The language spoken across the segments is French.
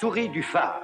souris du phare.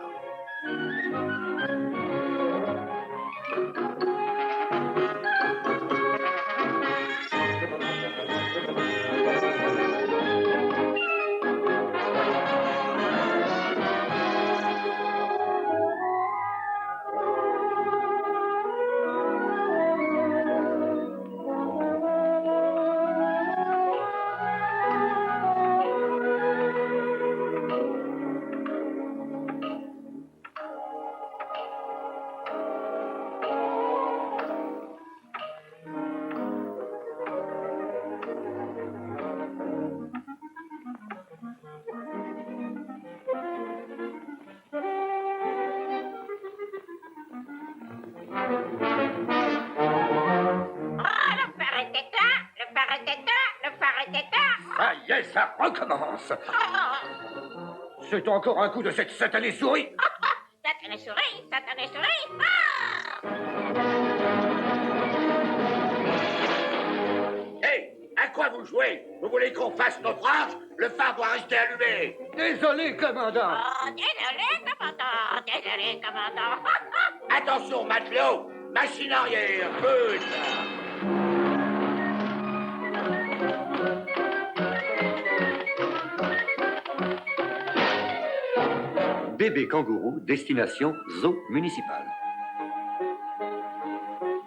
Ça y est, ça recommence. C'est encore un coup de cette satanée souris. Satanée souris, satanée souris. Hé, à quoi vous jouez? Vous voulez qu'on fasse notre âge? Le phare doit rester allumé. Désolé, commandant. Oh, désolé, commandant, désolé, commandant. Attention, matelot. Machine arrière, putain. Bébé kangourou, destination zoo municipale.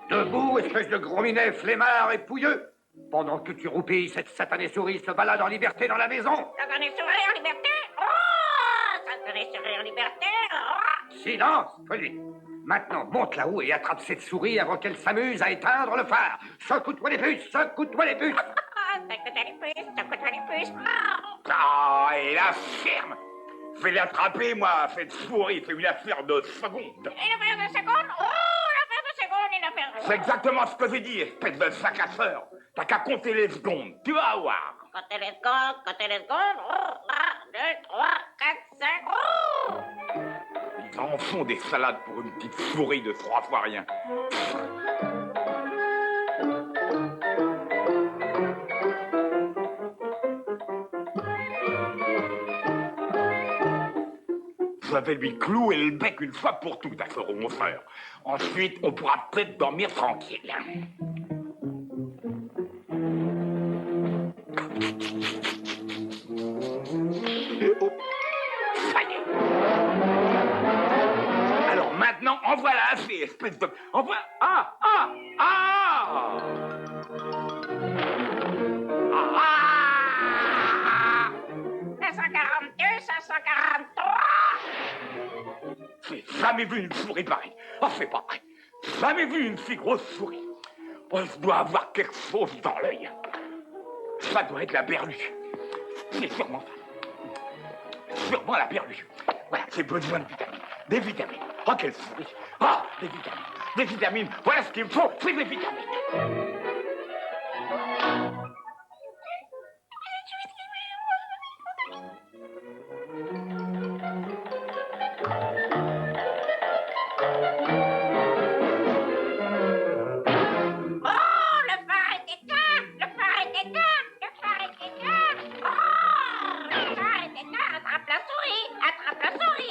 Debout, espèce de gros minet flemmard et pouilleux. Pendant que tu roupilles, cette satanée souris se balade en liberté dans la maison. Satanée souris en liberté. Oh, satanée souris en liberté. Oh. Silence, Polly. Maintenant, monte là-haut et attrape cette souris avant qu'elle s'amuse à éteindre le phare. Secoue-toi les puces, secoue-toi les puces. Secoue-toi les puces, secoue-toi les puces. Oh. Ah, et la ferme. Je vais l'attraper, moi, cette souris. C'est une affaire de seconde. Une affaire de seconde. Oh, l'affaire de seconde, une affaire de... C'est exactement ce que j'ai dit, espèce de sacasseur. T'as qu'à compter les secondes, tu vas voir. Comptez les secondes, comptez les secondes. Oh, 1, 2, 3, 4, 5. Oh. Ils en font des salades pour une petite souris de 3 fois rien. Je vais lui clouer le bec une fois pour toutes à ce ronfleur. Ensuite, on pourra peut-être dormir tranquille. Oh, ça y est. Alors maintenant, envoie-la assez, espèce de... Envoie... Ah. 542, 543. J'ai jamais vu une souris pareille. Oh, c'est pas vrai. Jamais vu une si grosse souris. Oh, je dois avoir quelque chose dans l'œil. Ça doit être la berlue. C'est sûrement ça. Sûrement la berlue. Voilà, j'ai besoin de vitamines. Des vitamines. Oh, quelle souris. Oh, des vitamines. Des vitamines. Voilà ce qu'il me faut, c'est des vitamines.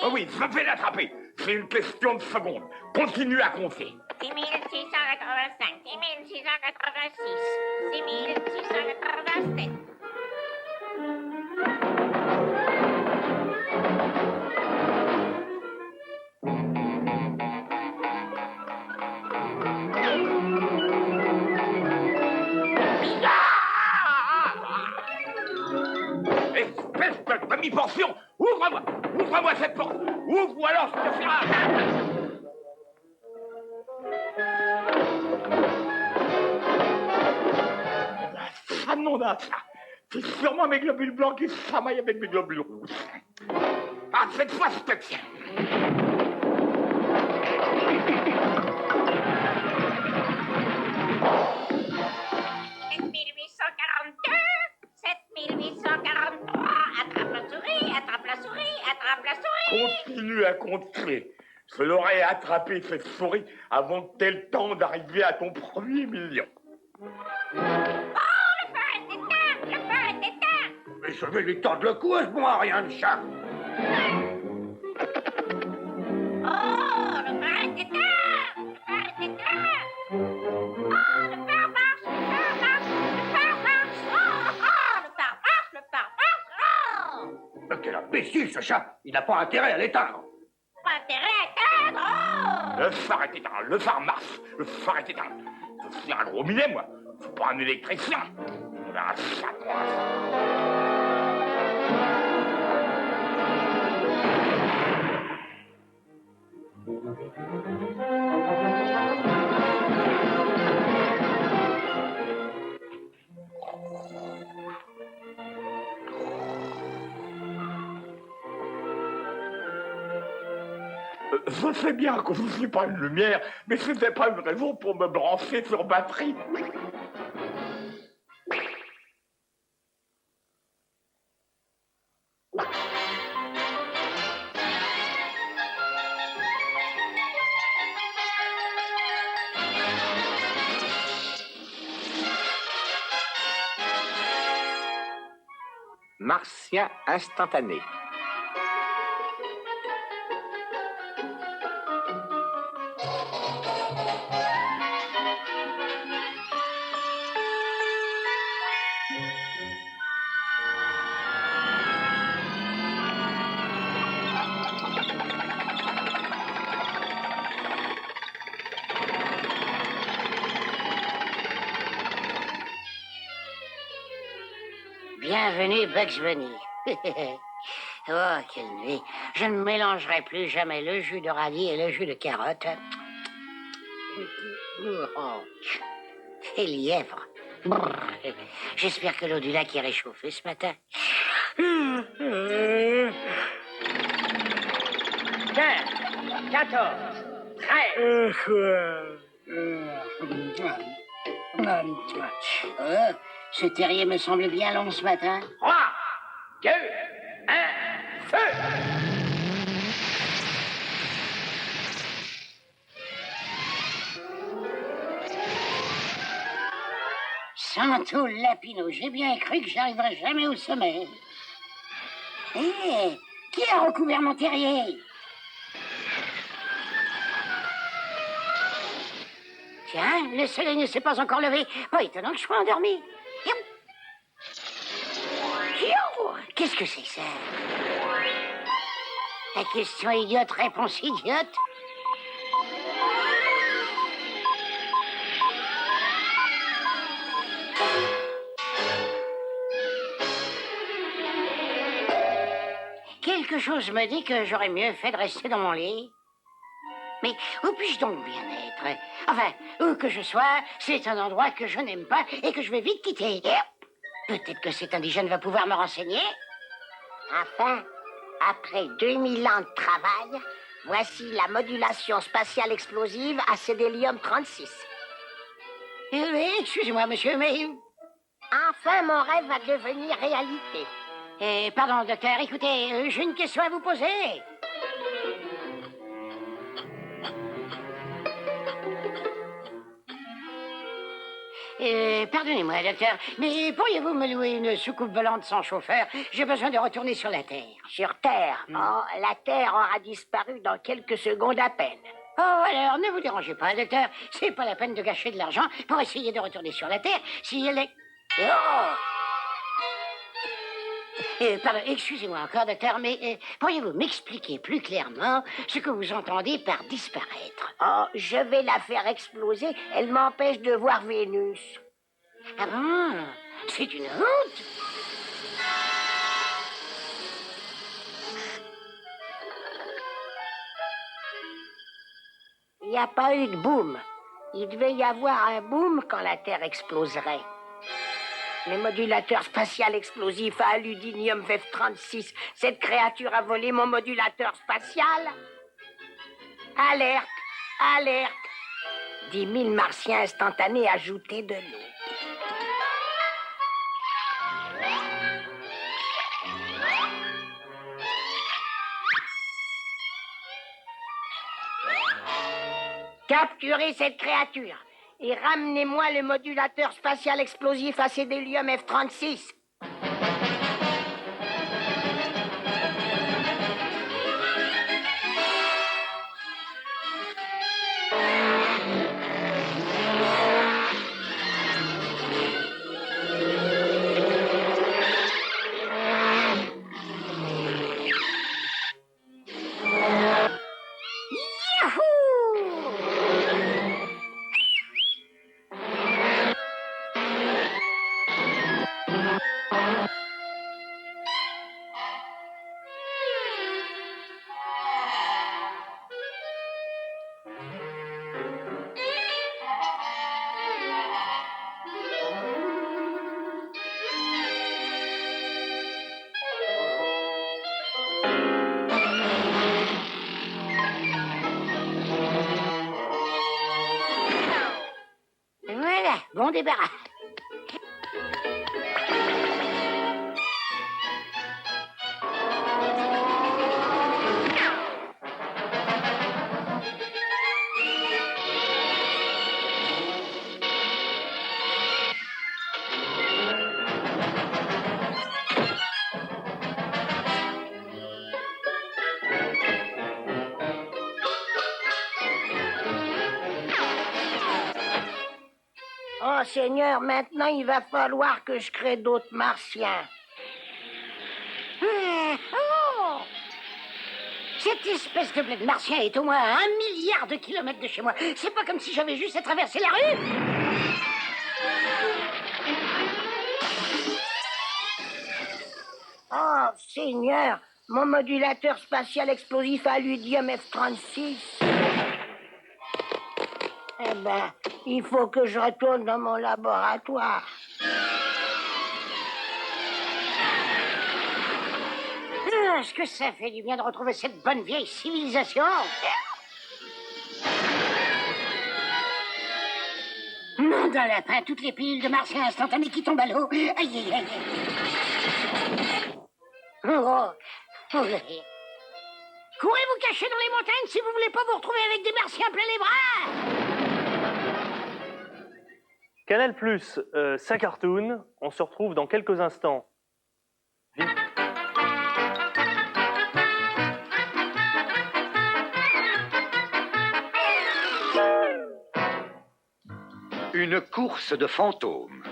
Oh oui, je vais l'attraper. C'est une question de secondes. Continue à compter. 6685, 6686, 6687. Espèce de demi-portion. Ouvre-moi. Ouvre-moi cette porte. Ouvre ou alors je te ferai un... nom d'un ça. C'est sûrement mes globules blancs qui se chamaillent avec mes globules rouges. Ah, cette fois, je te tiens. 7843, attrape la souris, attrape la souris, attrape la souris. Continue à compter. Je l'aurais attrapé, cette souris, avant que t'aies le temps d'arriver à ton premier million. Oh, le phare est éteint, le phare est éteint. Mais je vais lui tordre le cou à ce bon rien de chat. chat, il n'a pas intérêt à l'éteindre. Pas intérêt à éteindre. Le phare est éteint, le phare marche, le phare est éteint. Je suis un gros minet, moi. Je suis pas un électricien. On verra ça, moi. Je sais bien que je ne suis pas une lumière, mais ce n'était pas une raison pour me brancher sur batterie. Martien instantané. Bienvenue, Bugs Bunny. Oh, quelle nuit. Je ne mélangerai plus jamais le jus de radis et le jus de carotte. Oh. Et lièvre. Brrr. J'espère que l'eau du lac est réchauffée ce matin. 15, 14, 13. Ce terrier me semble bien long ce matin. 3, 2, 1, feu! Santo Lapino, j'ai bien cru que j'arriverais jamais au sommet. Hé, qui a recouvert mon terrier? Tiens, le soleil ne s'est pas encore levé. Pas étonnant que je sois endormi. Qu'est-ce que c'est que ça? La question idiote, réponse idiote. Quelque chose me dit que j'aurais mieux fait de rester dans mon lit. Mais où puis-je donc bien être? Enfin, où que je sois, c'est un endroit que je n'aime pas et que je vais vite quitter. Peut-être que cet indigène va pouvoir me renseigner. Enfin, après 2000 ans de travail, voici la modulation spatiale explosive à cédélium 36. Excusez-moi, monsieur, mais... Enfin, mon rêve va devenir réalité. Pardon, docteur, écoutez, j'ai une question à vous poser. Pardonnez-moi, docteur, mais pourriez-vous me louer une soucoupe volante sans chauffeur? J'ai besoin de retourner sur la Terre. Sur Terre? Oh, la Terre aura disparu dans quelques secondes à peine. Oh, alors, ne vous dérangez pas, docteur. C'est pas la peine de gâcher de l'argent pour essayer de retourner sur la Terre si elle est... Oh! Pardon, excusez-moi encore, docteur, mais pourriez-vous m'expliquer plus clairement ce que vous entendez par disparaître? Oh, je vais la faire exploser. Elle m'empêche de voir Vénus. Ah bon? C'est une honte? Il n'y a pas eu de boom. Il devait y avoir un boom quand la Terre exploserait. Le modulateur spatial explosif à aludinium F-36. Cette créature a volé mon modulateur spatial. Alerte, alerte. 10 000 martiens instantanés ajoutés de l'eau. Capturez cette créature et ramenez-moi le modulateur spatial explosif à cédélium F-36. Voilà, bon débarras. Oh, Seigneur, maintenant, il va falloir que je crée d'autres martiens. Oh! Cette espèce de bled martien est au moins à 1 milliard de kilomètres de chez moi. C'est pas comme si j'avais juste à traverser la rue. Oh, Seigneur, mon modulateur spatial explosif à l'udium F-36. Eh ben, il faut que je retourne dans mon laboratoire. Est-ce que ça fait du bien de retrouver cette bonne vieille civilisation? Nom d'un lapin, toutes les piles de martiens instantanés qui tombent à l'eau. Aïe, aïe, aïe. Oh, oh. Courez vous cacher dans les montagnes si vous voulez pas vous retrouver avec des martiens plein les bras. Canal+, ça cartoon. On se retrouve dans quelques instants. Vite. Une course de fantômes.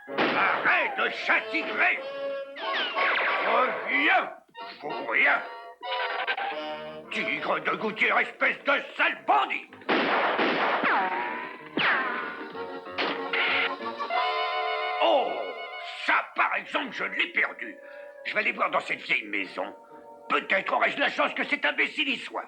Arrête de chatiguer! Reviens! Je vous rien! Tigre de gouttière, espèce de sale bandit! Oh! Ça, par exemple, je l'ai perdu. Je vais aller voir dans cette vieille maison. Peut-être aurai-je la chance que cet imbécile y soit.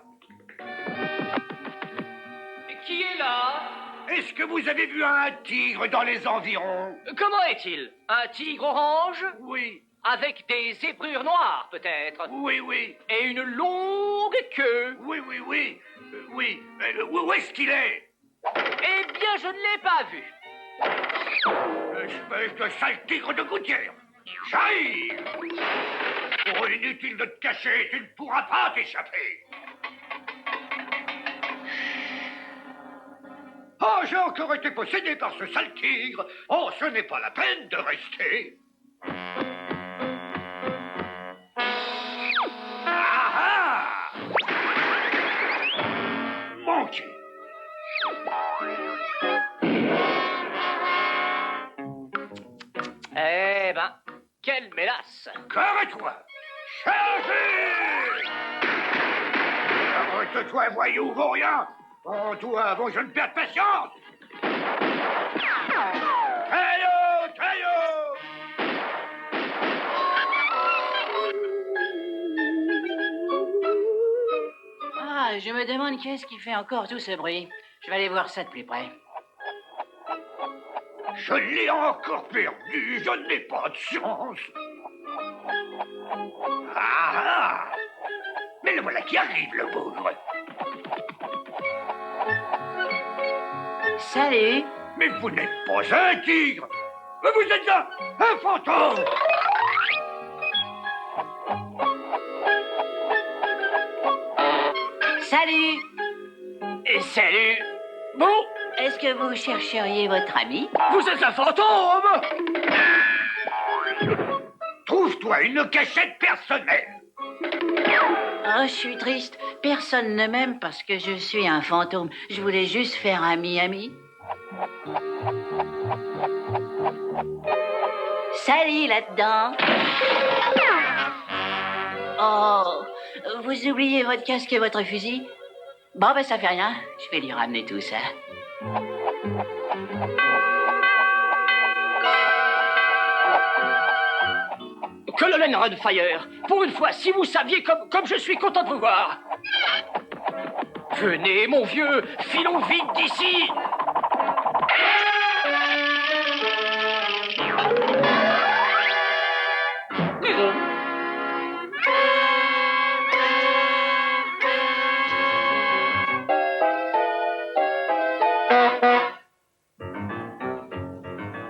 Qui est là? Est-ce que vous avez vu un tigre dans les environs? Comment est-il? Un tigre orange? Oui, Avec des zébrures noires, peut-être? oui. Et une longue queue? Oui. Oui. Où est-ce qu'il est? Eh bien, je ne l'ai pas vu. Espèce de sale tigre de gouttière! J'arrive! Pour inutile de te cacher, tu ne pourras pas t'échapper! Oh, j'ai encore été possédé par ce sale tigre! Oh, ce n'est pas la peine de rester! Ah! Manqué! Eh ben, quelle mélasse! Arrête-toi! Chargez! Arrête-toi, voyou, vaut rien! Oh, toi, avant je ne perds patience! Taillot! Ah, je me demande qu'est-ce qui fait encore tout ce bruit. Je vais aller voir ça de plus près. Je l'ai encore perdu, je n'ai pas de chance! Ah! Mais le voilà qui arrive, le bougre! Salut! Mais vous n'êtes pas un tigre! Mais vous êtes un fantôme! Salut! Salut! Bon, est-ce que vous chercheriez votre ami? Vous êtes un fantôme! Trouve-toi une cachette personnelle! Oh, je suis triste. Personne ne m'aime parce que je suis un fantôme. Je voulais juste faire ami-ami. Salut là-dedans! Oh, vous oubliez votre casque et votre fusil? Bon, ben ça fait rien. Je vais lui ramener tout ça. Colonel Runfire, pour une fois, si vous saviez comme je suis content de vous voir. Venez, mon vieux, filons vite d'ici.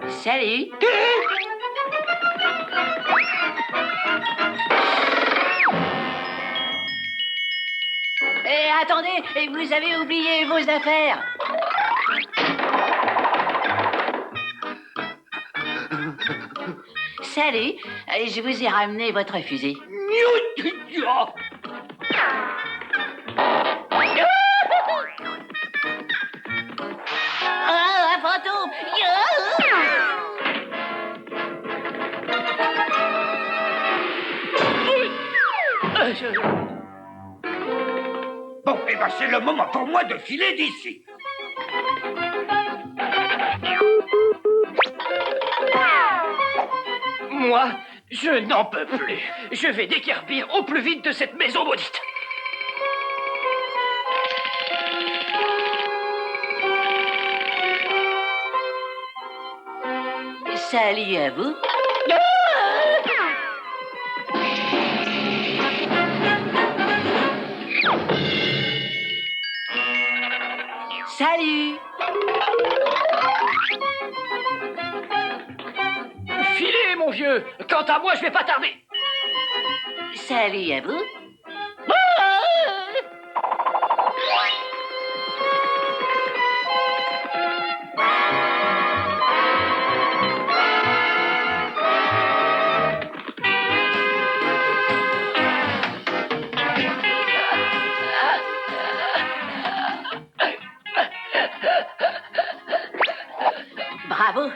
Salut. Attendez, vous avez oublié vos affaires. Salut, je vous ai ramené votre fusil. Oh, un fantôme! Bon, eh ben c'est le moment pour moi de filer d'ici. Moi, je n'en peux plus. Je vais déguerpir au plus vite de cette maison maudite. Salut à vous. Salut. Filez, mon vieux. Quant à moi, je vais pas tarder. Salut à vous. Bravo.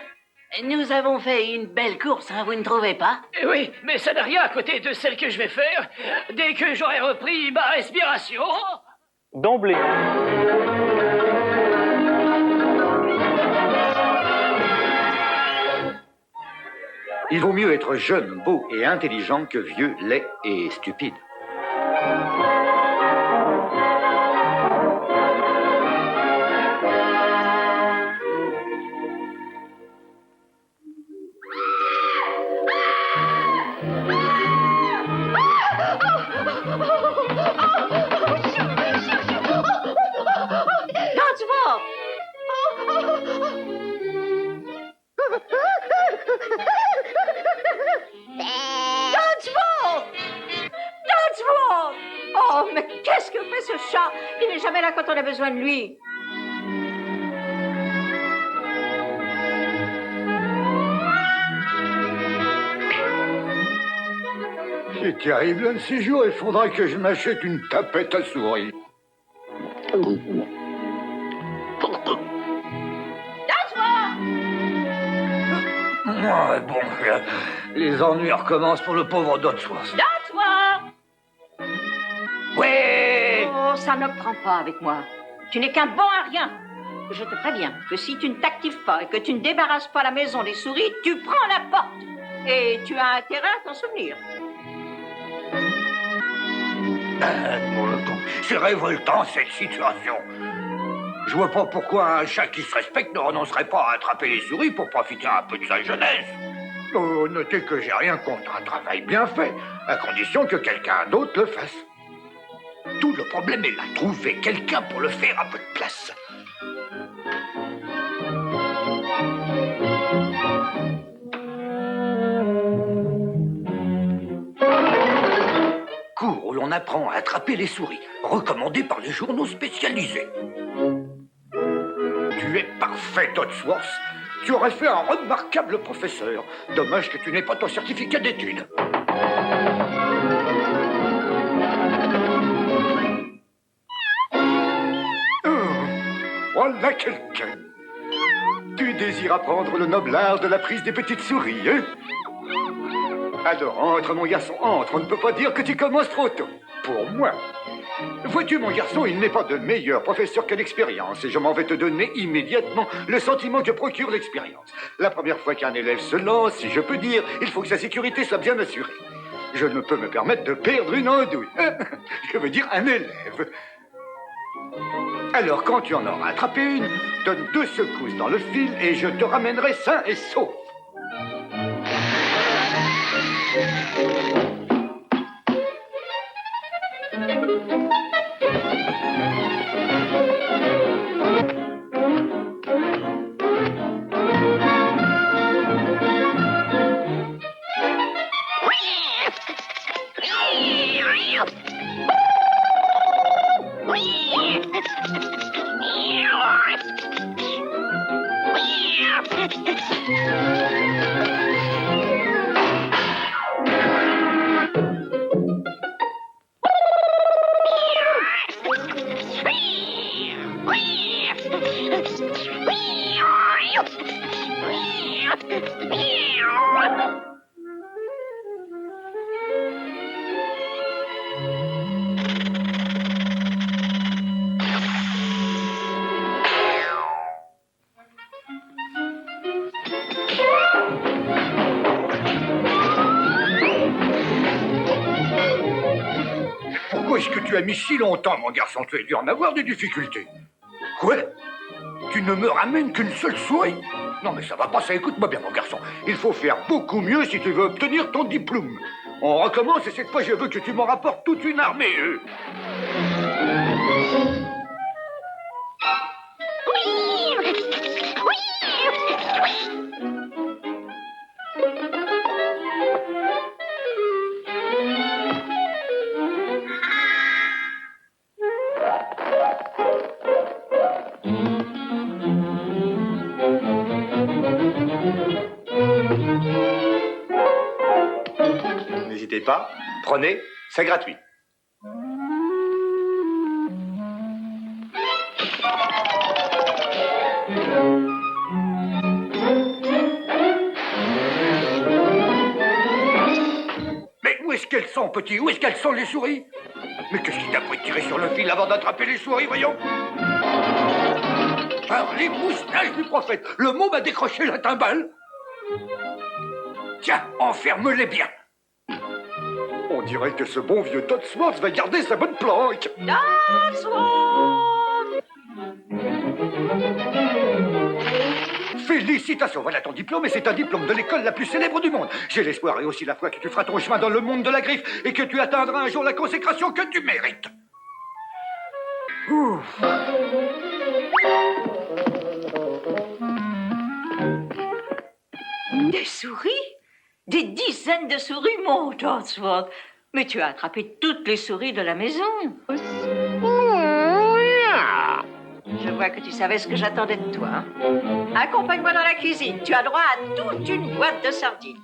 Nous avons fait une belle course, hein, vous ne trouvez pas? Oui, mais ça n'a rien à côté de celle que je vais faire dès que j'aurai repris ma respiration. D'emblée. Il vaut mieux être jeune, beau et intelligent que vieux, laid et stupide. Dodgeball! Dodgeball! Dodgeball! Oh, mais qu'est-ce que fait ce chat? Il n'est jamais là quand on a besoin de lui. C'est terrible, un de ces jours, il faudra que je m'achète une tapette à souris. Ouais, bon, les ennuis recommencent pour le pauvre Dodsworth. Dodgeball! Ouais. Oh, ça ne prend pas avec moi. Tu n'es qu'un bon à rien. Je te préviens que si tu ne t'actives pas et que tu ne débarrasses pas la maison des souris, tu prends la porte. Et tu as intérêt à t'en souvenir. C'est révoltant cette situation. Je vois pas pourquoi un chat qui se respecte ne renoncerait pas à attraper les souris pour profiter un peu de sa jeunesse. Oh, notez que j'ai rien contre un travail bien fait, à condition que quelqu'un d'autre le fasse. Tout le problème est là. Trouver quelqu'un pour le faire à votre place. Cours où l'on apprend à attraper les souris, recommandé par les journaux spécialisés. Tu es parfait, Dodsworth. Tu aurais fait un remarquable professeur. Dommage que tu n'aies pas ton certificat d'études. Voilà quelqu'un. Tu désires apprendre le noble art de la prise des petites souris, hein? Alors, entre, mon garçon, entre. On ne peut pas dire que tu commences trop tôt. Pour moi, Vois-tu, mon garçon, il n'est pas de meilleur professeur que l'expérience, et je m'en vais te donner immédiatement le sentiment que procure l'expérience. La première fois qu'un élève se lance, si je peux dire, il faut que sa sécurité soit bien assurée. Je ne peux me permettre de perdre une andouille. Je veux dire un élève. Alors, quand tu en auras attrapé une, donne 2 secousses dans le fil et je te ramènerai sain et sauf. Pourquoi est-ce que tu as mis si longtemps, mon garçon? Tu as dû en avoir des difficultés. Quoi? Tu ne me ramènes qu'une seule souris? Non, mais ça va pas, ça. Écoute-moi bien, mon garçon. Il faut faire beaucoup mieux si tu veux obtenir ton diplôme. On recommence et cette fois, je veux que tu m'en rapportes toute une armée. N'hésitez pas, prenez, c'est gratuit. Mais où est-ce qu'elles sont, petit? Où est-ce qu'elles sont, les souris? Mais qu'est-ce qui t'a pris de tirer sur le fil avant d'attraper les souris, voyons? Par les moustaches du prophète, le mot m'a décroché la timbale. Tiens, enferme-les bien. On dirait que ce bon vieux Todsworth va garder sa bonne planque. Félicitations, voilà ton diplôme et c'est un diplôme de l'école la plus célèbre du monde. J'ai l'espoir et aussi la foi que tu feras ton chemin dans le monde de la griffe et que tu atteindras un jour la consécration que tu mérites. Ouf. Des souris? Des dizaines de souris, mon Todsworth. Mais tu as attrapé toutes les souris de la maison. Je vois que tu savais ce que j'attendais de toi. Hein. Accompagne-moi dans la cuisine. Tu as droit à toute une boîte de sardines.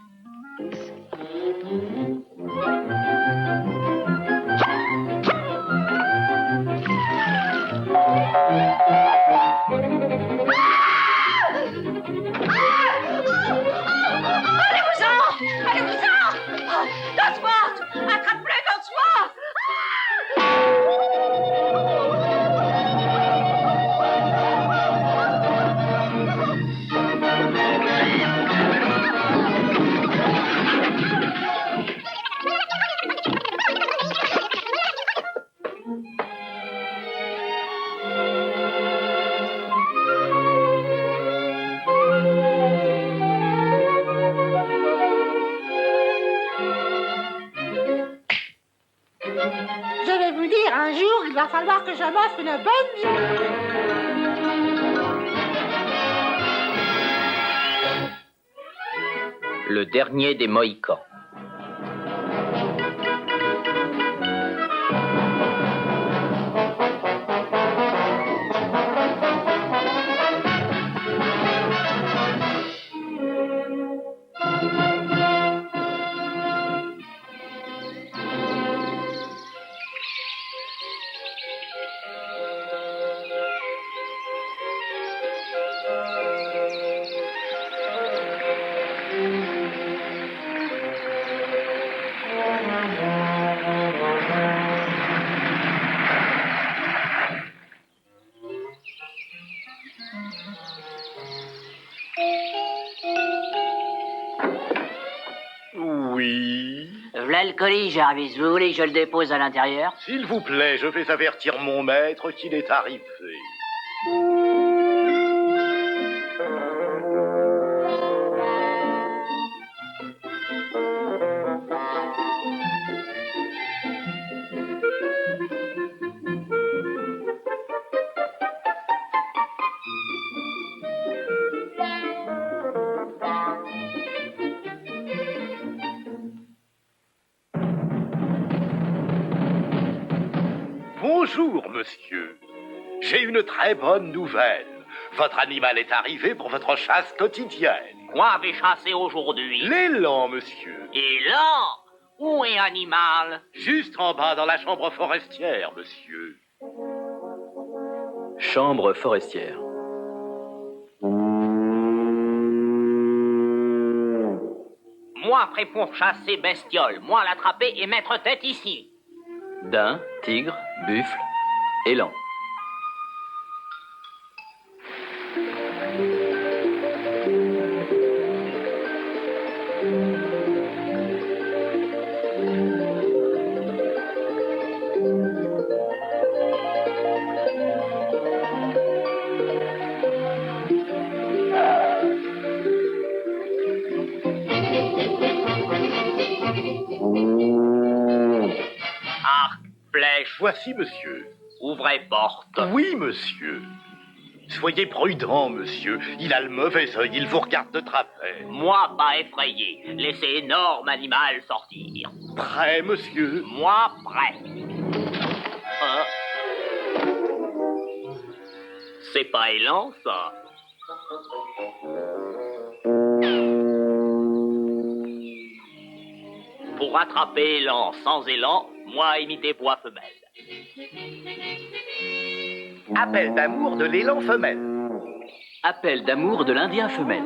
Allez-vous-en! Todsworth! Attrape-le, Todsworth! Je vais vous dire, un jour, il va falloir que je m'offre une bonne vie. Le dernier des Mohicans. Voilà le colis, Jarvis. Vous voulez que je le dépose à l'intérieur? S'il vous plaît, je vais avertir mon maître qu'il est arrivé. Bonjour, monsieur. J'ai une très bonne nouvelle. Votre animal est arrivé pour votre chasse quotidienne. Quoi avez chassé aujourd'hui? L'élan, monsieur. Et là, où est l'animal? Juste en bas dans la chambre forestière, monsieur. Chambre forestière. Moi prêt pour chasser bestiole. Moi l'attraper et mettre tête ici. Daim, tigre, buffle, élan. Arc, flèche, Voici, monsieur. ouvrez porte. Oui, monsieur. Soyez prudent, monsieur. Il a le mauvais œil, il vous regarde de travers. Moi pas effrayé. Laissez énorme animal sortir. Prêt, monsieur. Moi prêt. C'est pas élan, ça. Pour attraper élan sans élan, moi imiter voix femelle. Appel d'amour de l'élan femelle. Appel d'amour de l'Indien femelle.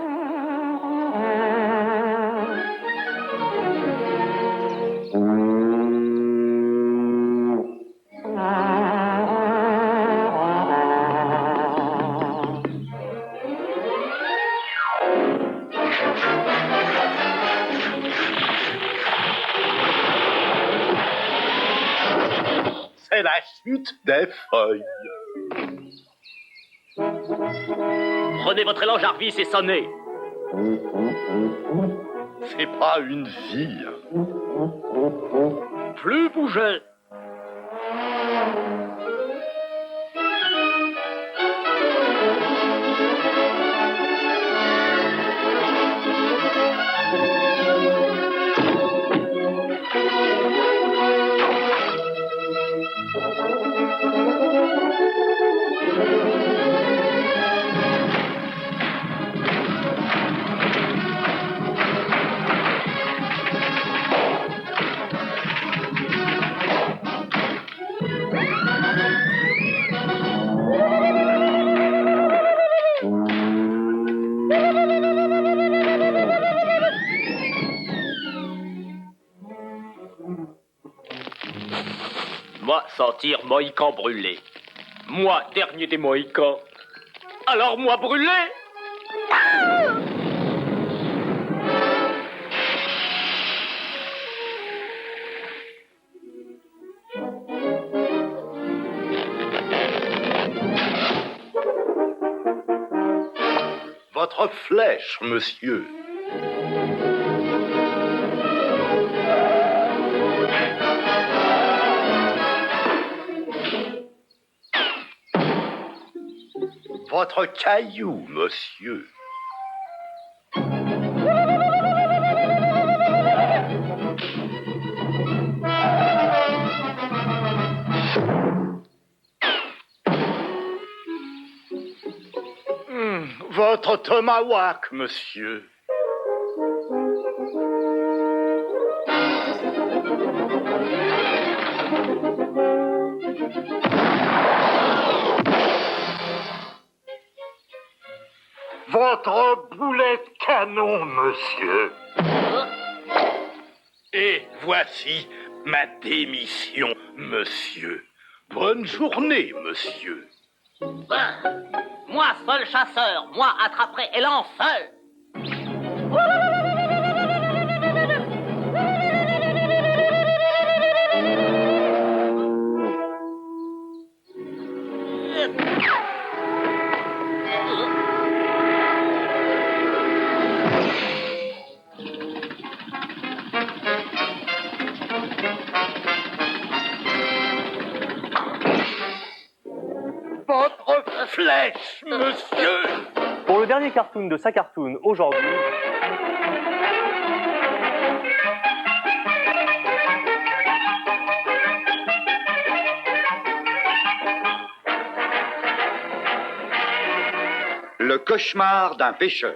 C'est la chute des feuilles. Prenez votre élan, Jarvis, et sonnez. C'est pas une vie. Plus bouger. Moi, sentir Mohican brûlé. Moi, dernier des Mohicans. Alors moi, brûlé. Votre flèche, monsieur. Votre caillou, monsieur. Votre tomahawk, monsieur. Votre boulet de canon, monsieur. Et voici ma démission, monsieur. Bonne journée, monsieur. Moi, seul chasseur. Moi, attraperai élan seul. flèche, monsieur. Pour le dernier cartoon de sa cartoon aujourd'hui, Le cauchemar d'un pêcheur.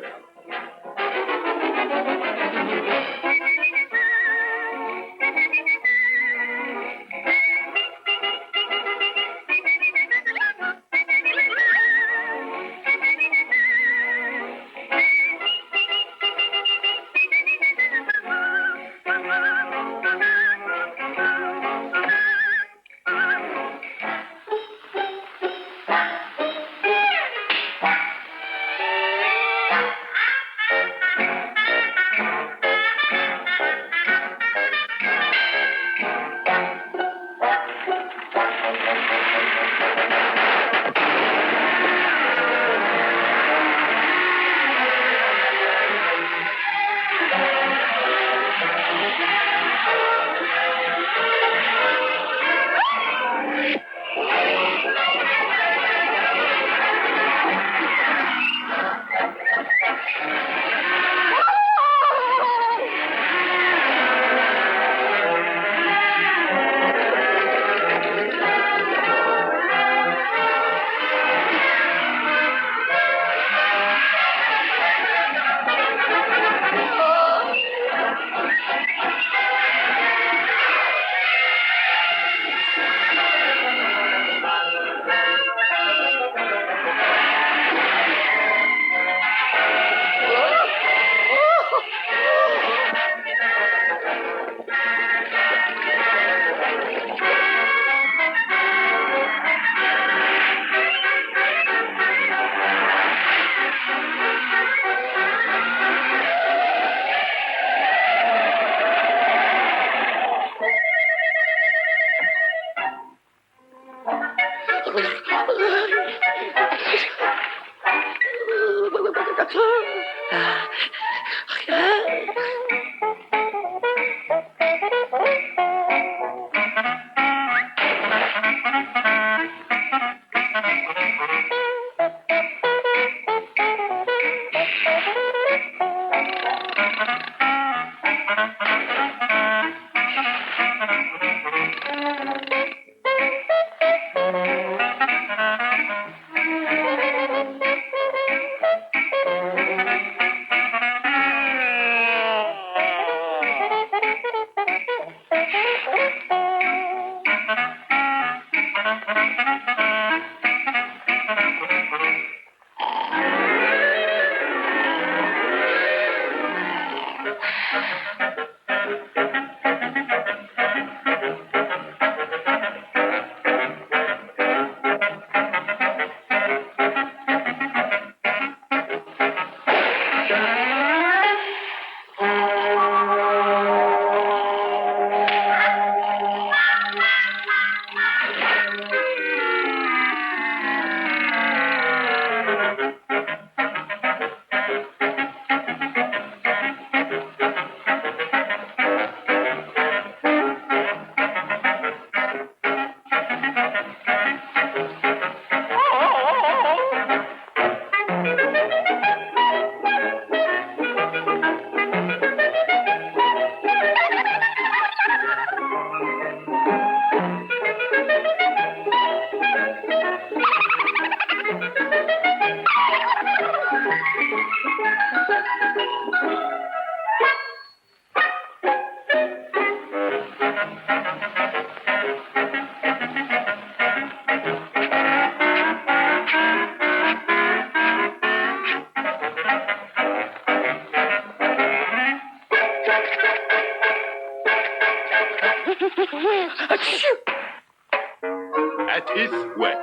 Atis, ouais.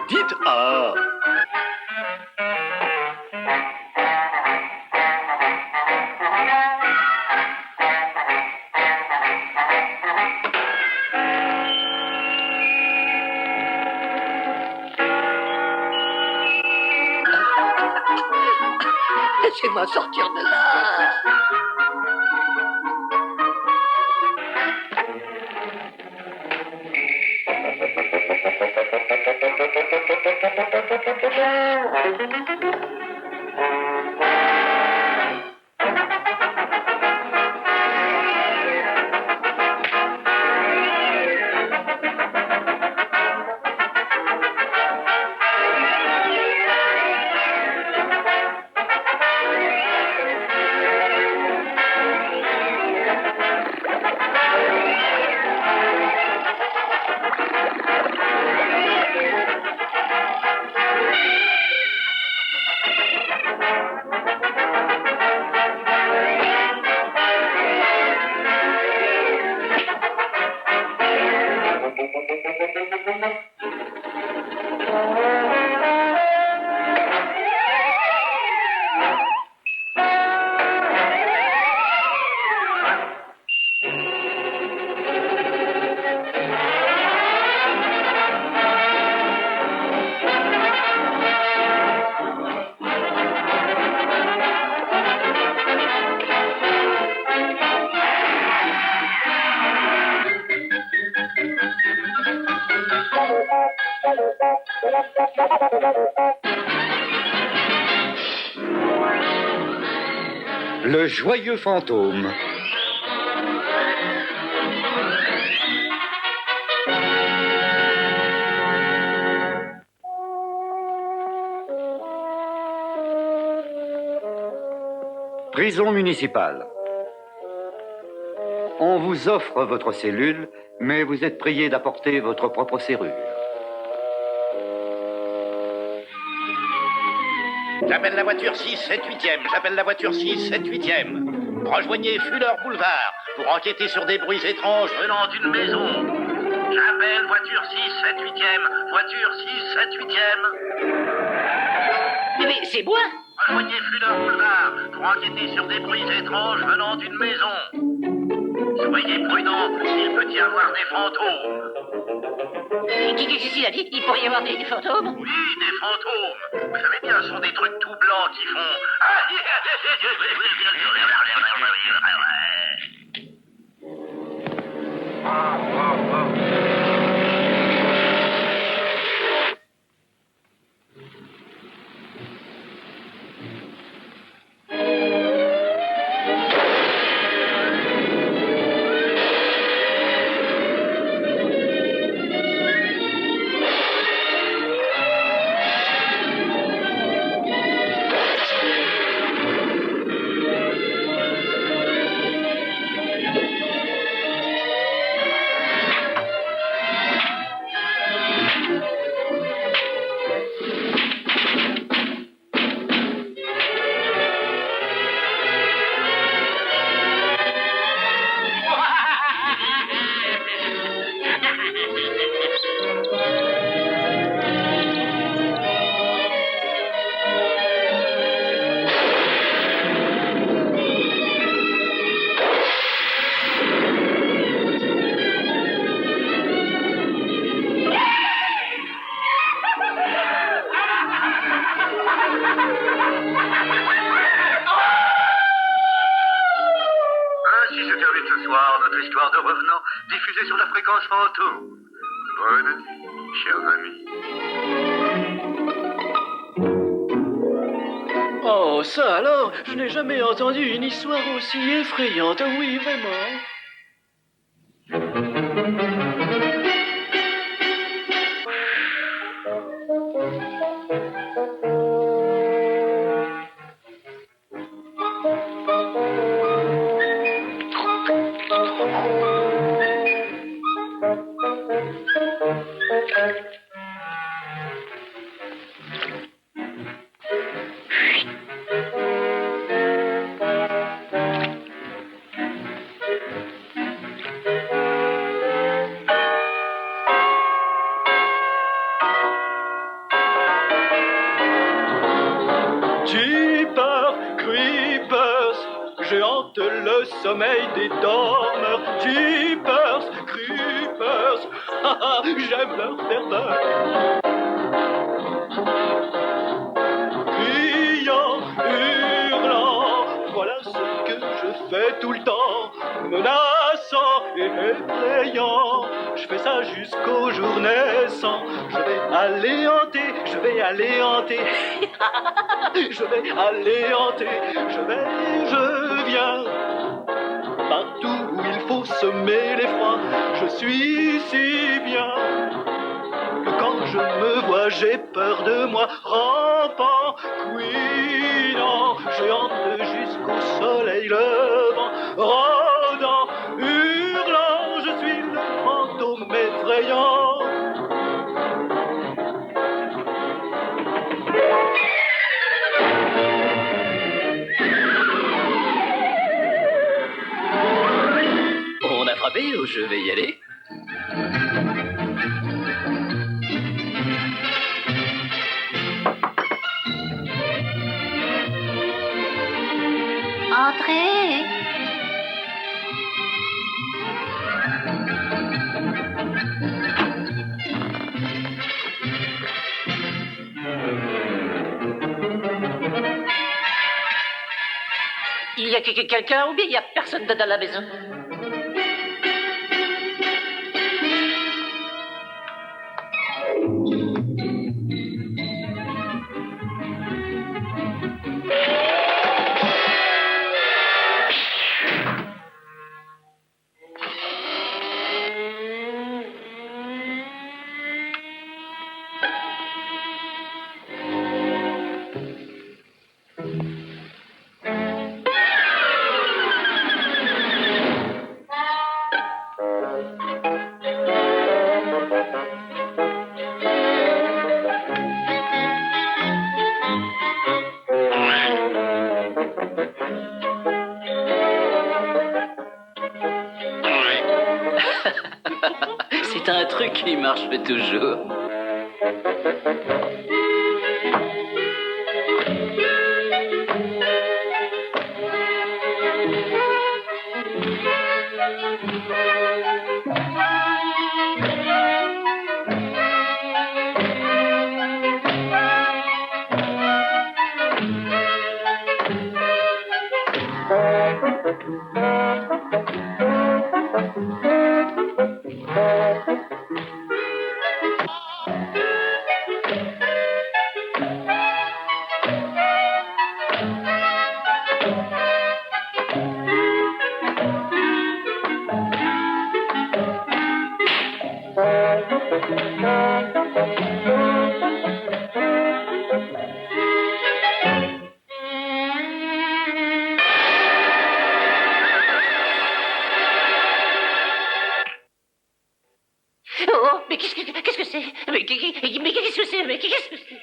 Dites ah. Laissez-moi sortir de là. Le joyeux fantôme. Prison municipale. On vous offre votre cellule, mais vous êtes prié d'apporter votre propre serrure. J'appelle la voiture 6, 7, 8e. J'appelle la voiture 6, 7, 8e. Rejoignez Fuller Boulevard pour enquêter sur des bruits étranges venant d'une maison. J'appelle voiture 6, 7, 8e. Voiture 6, 7, 8e. Mais c'est moi. Rejoignez Fuller Boulevard pour enquêter sur des bruits étranges venant d'une maison. Soyez prudents, il peut y avoir des fantômes. Qu'est-ce qu'il a dit? Il pourrait y avoir des fantômes? Oui, des fantômes. Vous savez bien, ce sont des trucs tout blancs qui font... Ainsi se termine ce soir notre histoire de revenant diffusée sur la fréquence fantôme. Bonne nuit, chers amis. Oh, ça alors, je n'ai jamais entendu une histoire aussi effrayante, oui, vraiment. Je hante le sommeil des dormeurs. Jeepers, creepers, j'aime leur faire peur. tout le temps, menaçant et effrayant. Je fais ça jusqu'au jour naissant. Je vais aller hanter, je vais aller hanter. Je vais aller hanter, je viens. Partout où il faut semer l'effroi, je suis si bien que quand je me vois, j'ai peur de moi. Rampant, couinant, je hante jusqu'au soleil levant. Rôdant, hurlant, je suis le fantôme effrayant. On a frappé ou je vais y aller? Entrez. Il y a quelqu'un ou bien il y a personne dans la maison? C'est un truc qui marche toujours. Oh, mais qu'est-ce que c'est? Mais qu'est-ce que c'est? Mais qu'est-ce que c'est?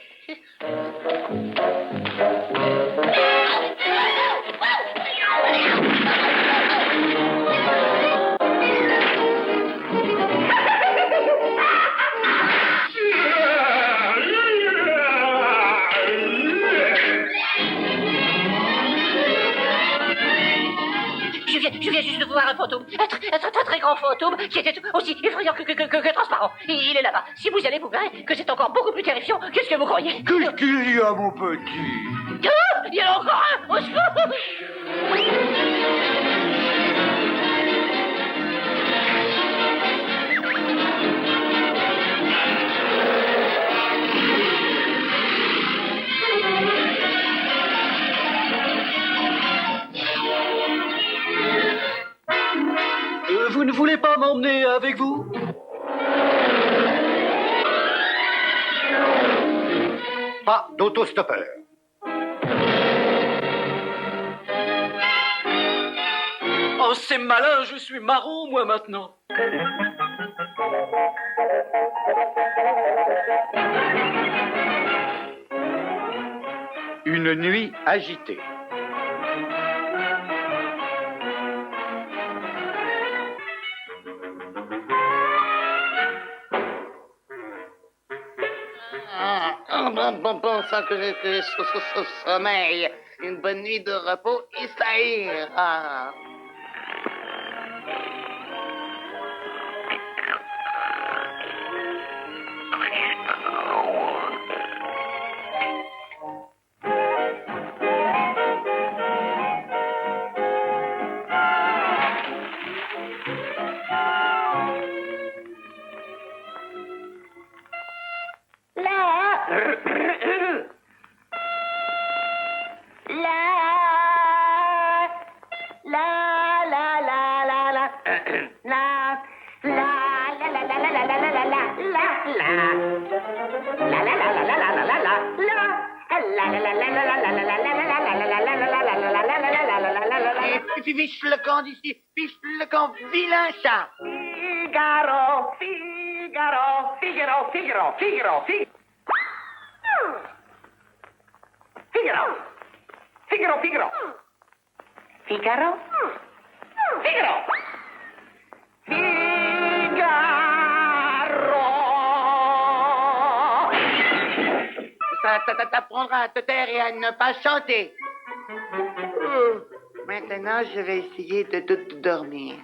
Je viens juste de voir un fantôme, un très grand fantôme qui était aussi effrayant que transparent. Il est là-bas. Si vous y allez, vous verrez que c'est encore beaucoup plus terrifiant que ce que vous croyez. Qu'est-ce qu'il y a, mon petit? Ah, il y en a encore un! Au secours! Vous ne voulez pas m'emmener avec vous? Pas d'autostoppeur. Oh, c'est malin, je suis marron, moi, maintenant. Une nuit agitée. Pensant que j'étais sous sommeil, une bonne nuit de repos et ça ira. Fiche le camp d'ici, fiche le camp, vilain chat. Figaro, Figaro, Figaro, Figaro, Figaro, Figaro. Figaro. Figaro, Figaro. Figaro? Figaro. Ça t'apprendra à te taire et à ne pas chanter. Maintenant, je vais essayer de dormir.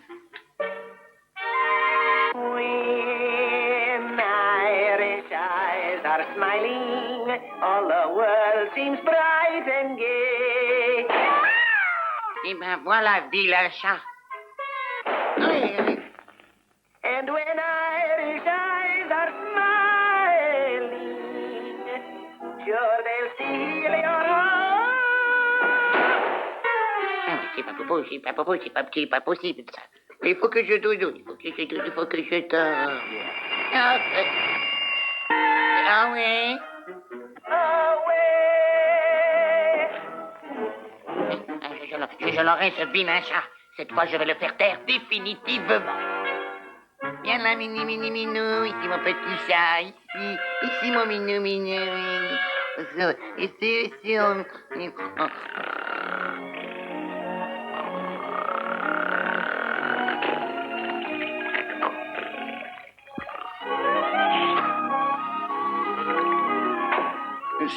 When Irish eyes are smiling, all the world seems bright and gay. Et ben voilà, vilain chat. Oui, oui. And when Irish eyes are smiling, sure they'll seal your heart. Non, c'est pas possible, c'est pas possible ça. Il faut que je dodo, il faut que je dors. Ah oui. Je l'aurai ce vilain chat. Cette fois, je vais le faire taire définitivement. Viens là, minou, ici mon petit chat, ici mon minou. Ici,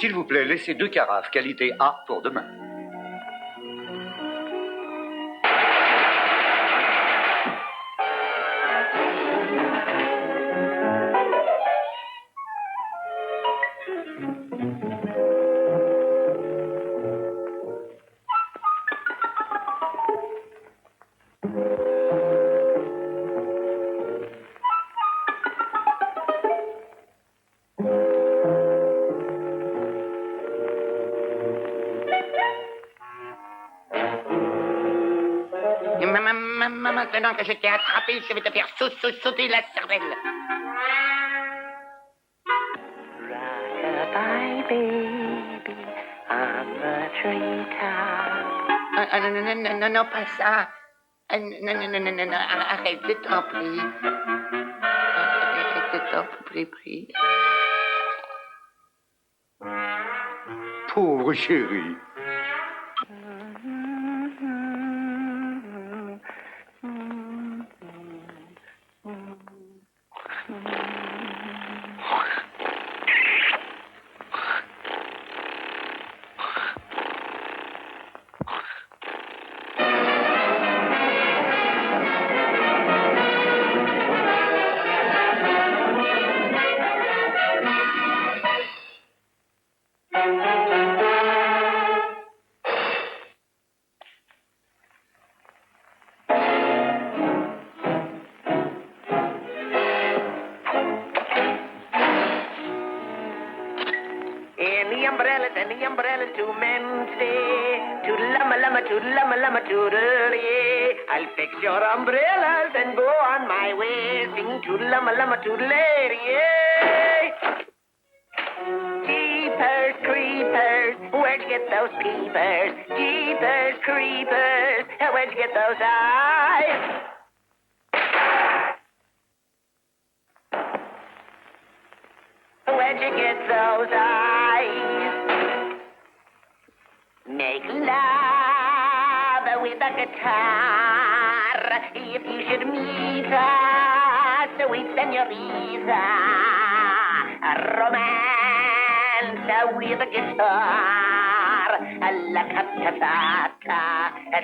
S'il vous plaît, laissez 2 carafes, qualité A pour demain. Maintenant que je t'ai attrapé, je vais te faire sauter la cervelle. Rock-a-bye, baby, on the treetop. Non, pas ça. Non, arrête, je t'en prie. Arrête, je t'en prie. Pauvre chérie. And the umbrellas to mend today. Toodle-lama, toodle-yay. I'll fix your umbrellas and go on my way. Sing toodle-lama, toodle-yay. Jeepers, creepers, where'd you get those peepers? Jeepers, creepers, where'd you get those eyes? Where'd you get those eyes? Make love with a guitar if you should meet us, sweet senorita. Romance with a guitar, la ta ta ta ta, ta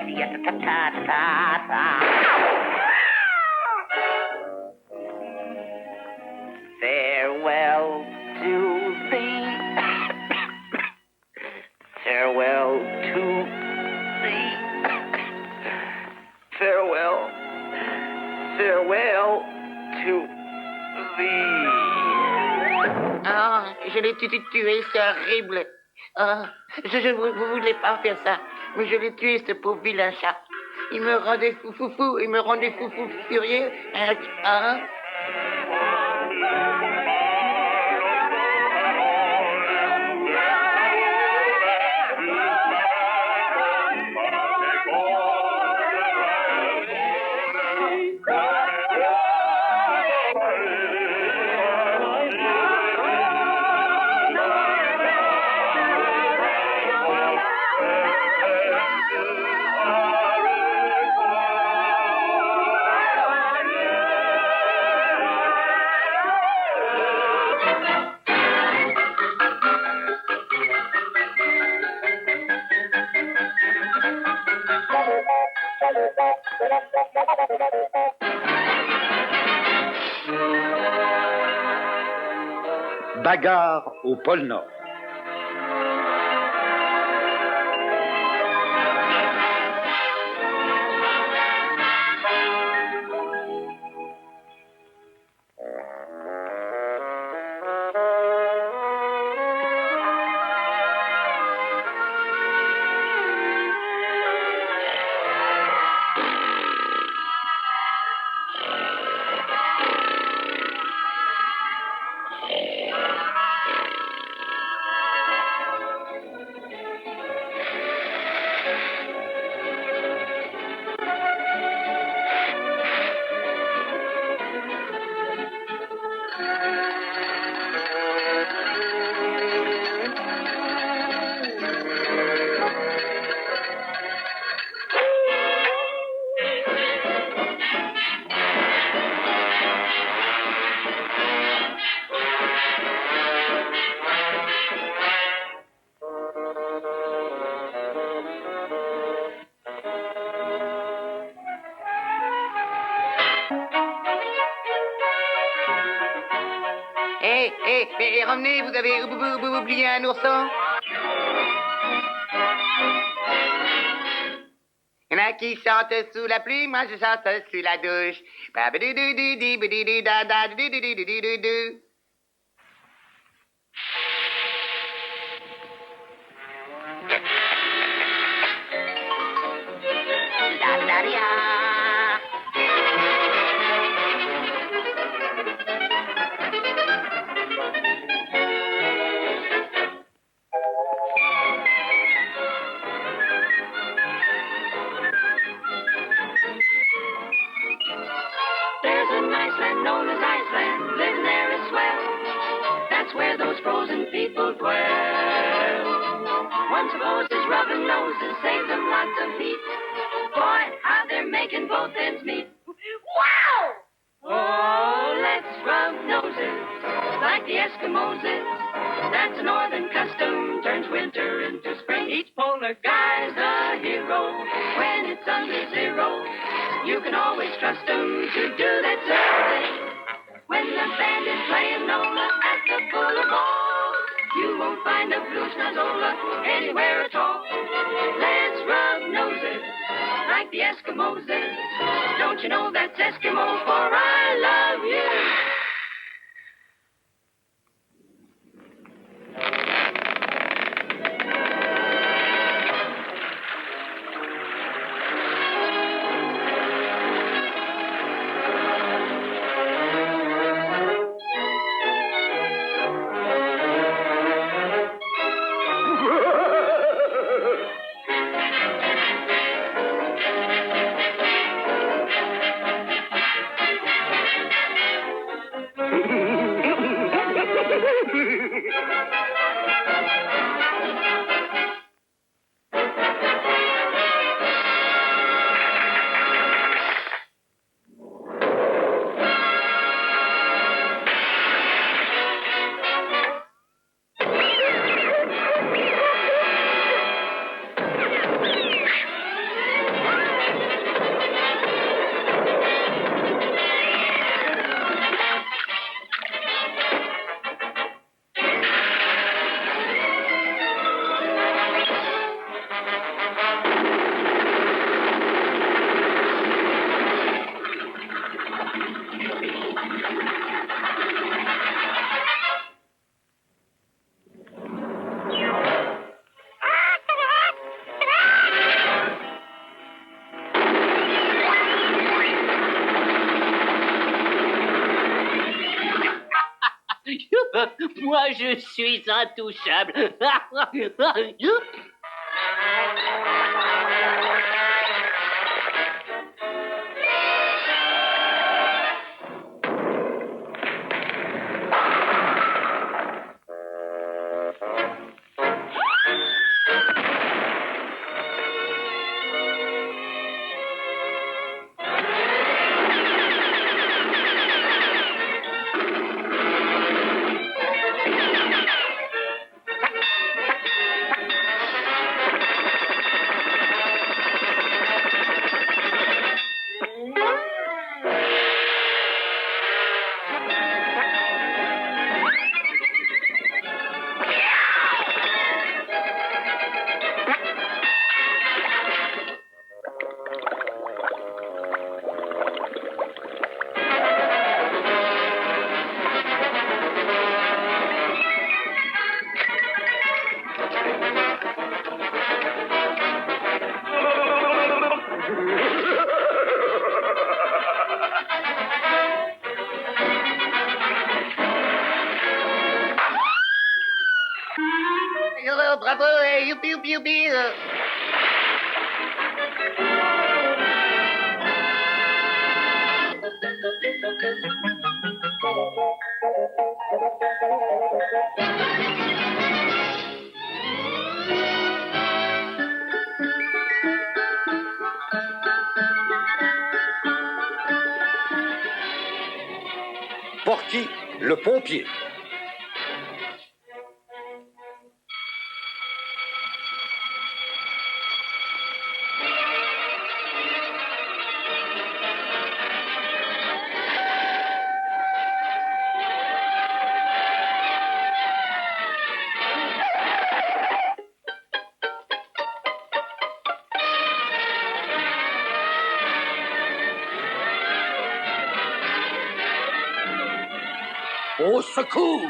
ta ta ta. Farewell to thee. Farewell to thee. Farewell. Farewell to thee. Ah, je l'ai tué, c'est horrible. Ah, je ne voulais pas faire ça, mais je l'ai tué, ce pauvre vilain chat. Il me rendait fou, il me rendait fou furieux. Hein? Bagarre au pôle Nord. Hé, revenez, vous avez oublié un ourson? Il y en a qui chantent sous la pluie, moi je chante sous la douche. Babadou-dou-dou-di-bidou-da-da-dou-dou-dou-dou-dou-dou. There's a nice land known as Iceland, living there is swell. That's where those frozen people dwell. One supposes rubbing noses saves them lots of heat. Boy, how they're making both ends meet. Wow! Oh, let's rub noses like the Eskimos is. That's a northern custom, turns winter into spring. Each polar guy's a hero when it's under zero. You can always trust them to do that sort of thing. When the band is playing Nola at the Boulevard, you won't find a blue schnozola anywhere at all. Let's rub noses like the Eskimos is. Don't you know that's Eskimo for I love you? Moi, je suis intouchable. Porky, le pompier. Au secours!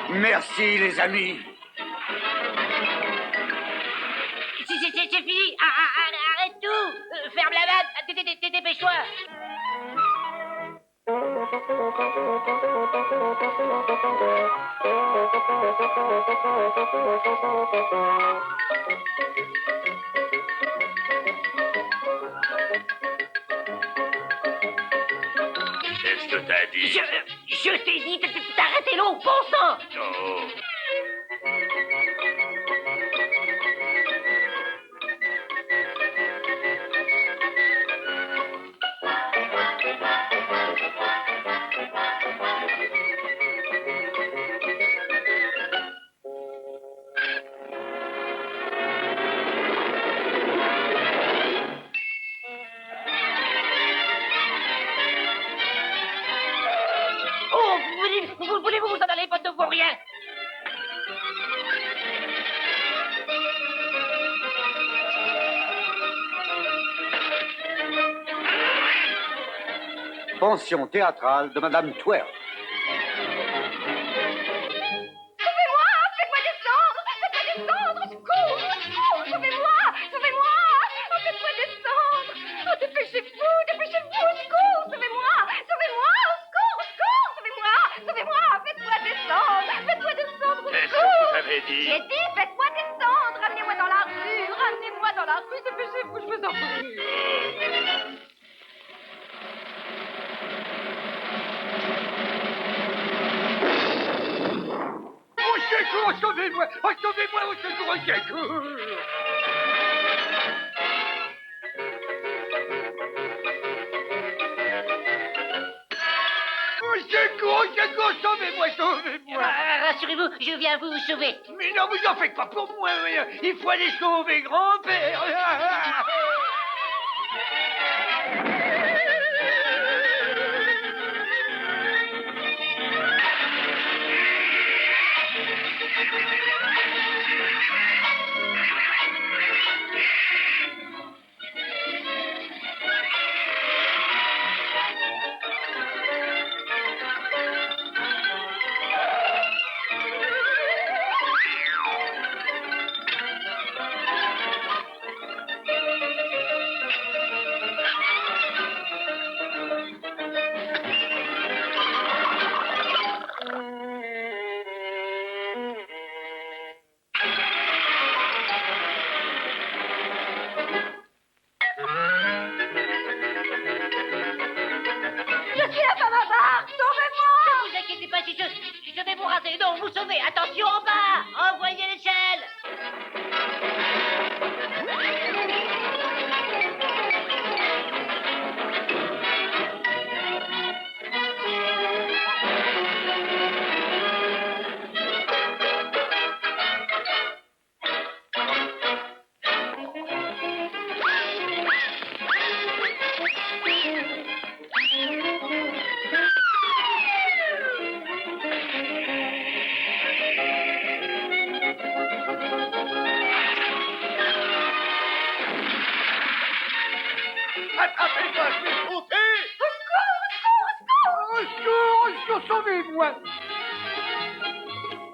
Merci, les amis. C'est fini. Arrête tout. Ferme la vanne. Dépêche-toi. Qu'est-ce que t'as dit? Je t'ai dit d'arrêter l'eau, bon sang. Oh. Oh, voulez-vous vous en aller, pas de vos rien? Pension théâtrale de Madame Twerp. Sauvez-moi! Faites-moi descendre! Faites-moi descendre! Au secours! Au secours! Sauvez-moi! Sauvez-moi! Oh, faites-moi descendre! Oh, dépêchez-vous! Dépêchez-vous! Au secours! Sauvez-moi! Sauvez-moi! Au secours! Au secours! Sauvez-moi! Sauvez-moi! Faites-moi descendre! Faites-moi descendre! Au Qu'est-ce secours! que vous avez dit? J'ai dit, faites-moi descendre! Ramenez-moi dans la rue! Ramenez-moi dans la rue! Dépêchez-vous! Je vous en prie! Au secours, sauvez-moi! Oh, sauvez-moi, au secours, au secours! Au secours, sauvez-moi, sauvez-moi! Rassurez-vous, je viens vous sauver. Mais non, vous en faites pas pour moi, il faut aller sauver grand-père! Je suis la femme à barre! Sauvez-moi! Ne vous inquiétez pas, je vais vous raser. Non, vous sauvez. Attention en bas. Envoyez l'échelle. je dois sauver, moi.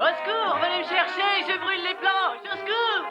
Au secours, venez me chercher, je brûle les planches. Au secours.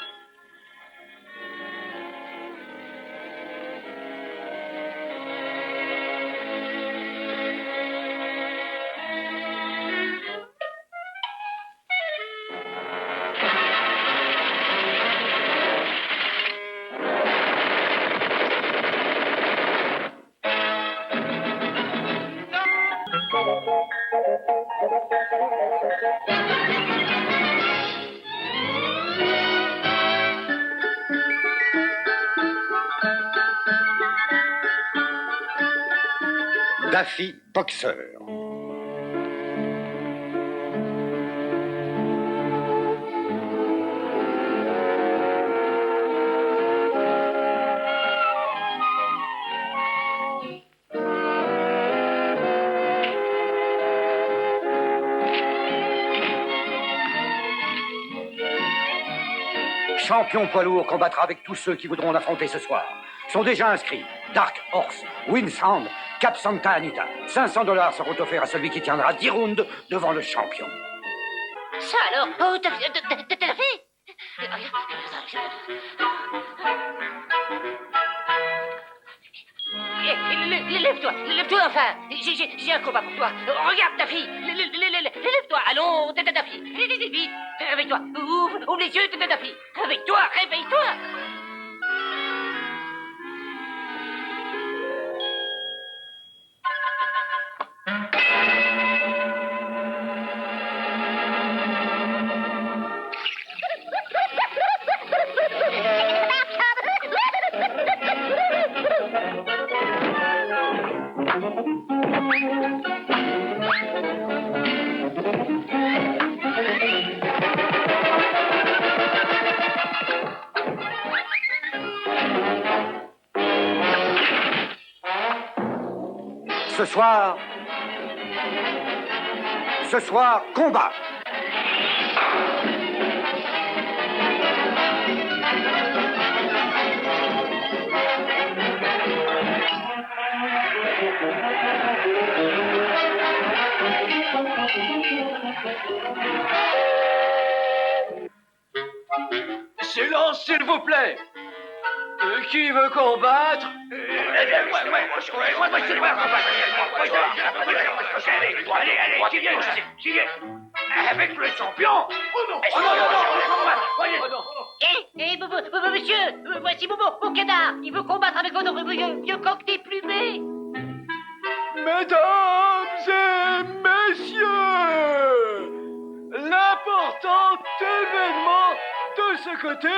Daffy boxeur. Champion poids lourd combattra avec tous ceux qui voudront l'affronter ce soir. Sont déjà inscrits Dark Horse, Winsand, Cap Santa Anita. $500 seront offerts à celui qui tiendra 10 rounds devant le champion. Ça alors? Oh, t'as fait? Lève-toi enfin. J'ai un combat pour toi. Regarde ta fille. Lève-toi. Allons, ta fille. Vite, réveille-toi. Ouvre les yeux, ta fille. Réveille-toi, réveille-toi. Ce soir, combat. Silence, s'il vous plaît. Qui veut combattre? Avec le champion. Monsieur, voici Bobo Canard. Il veut combattre avec votre vieux coq déplumé. Mesdames et messieurs, l'important événement de ce côté,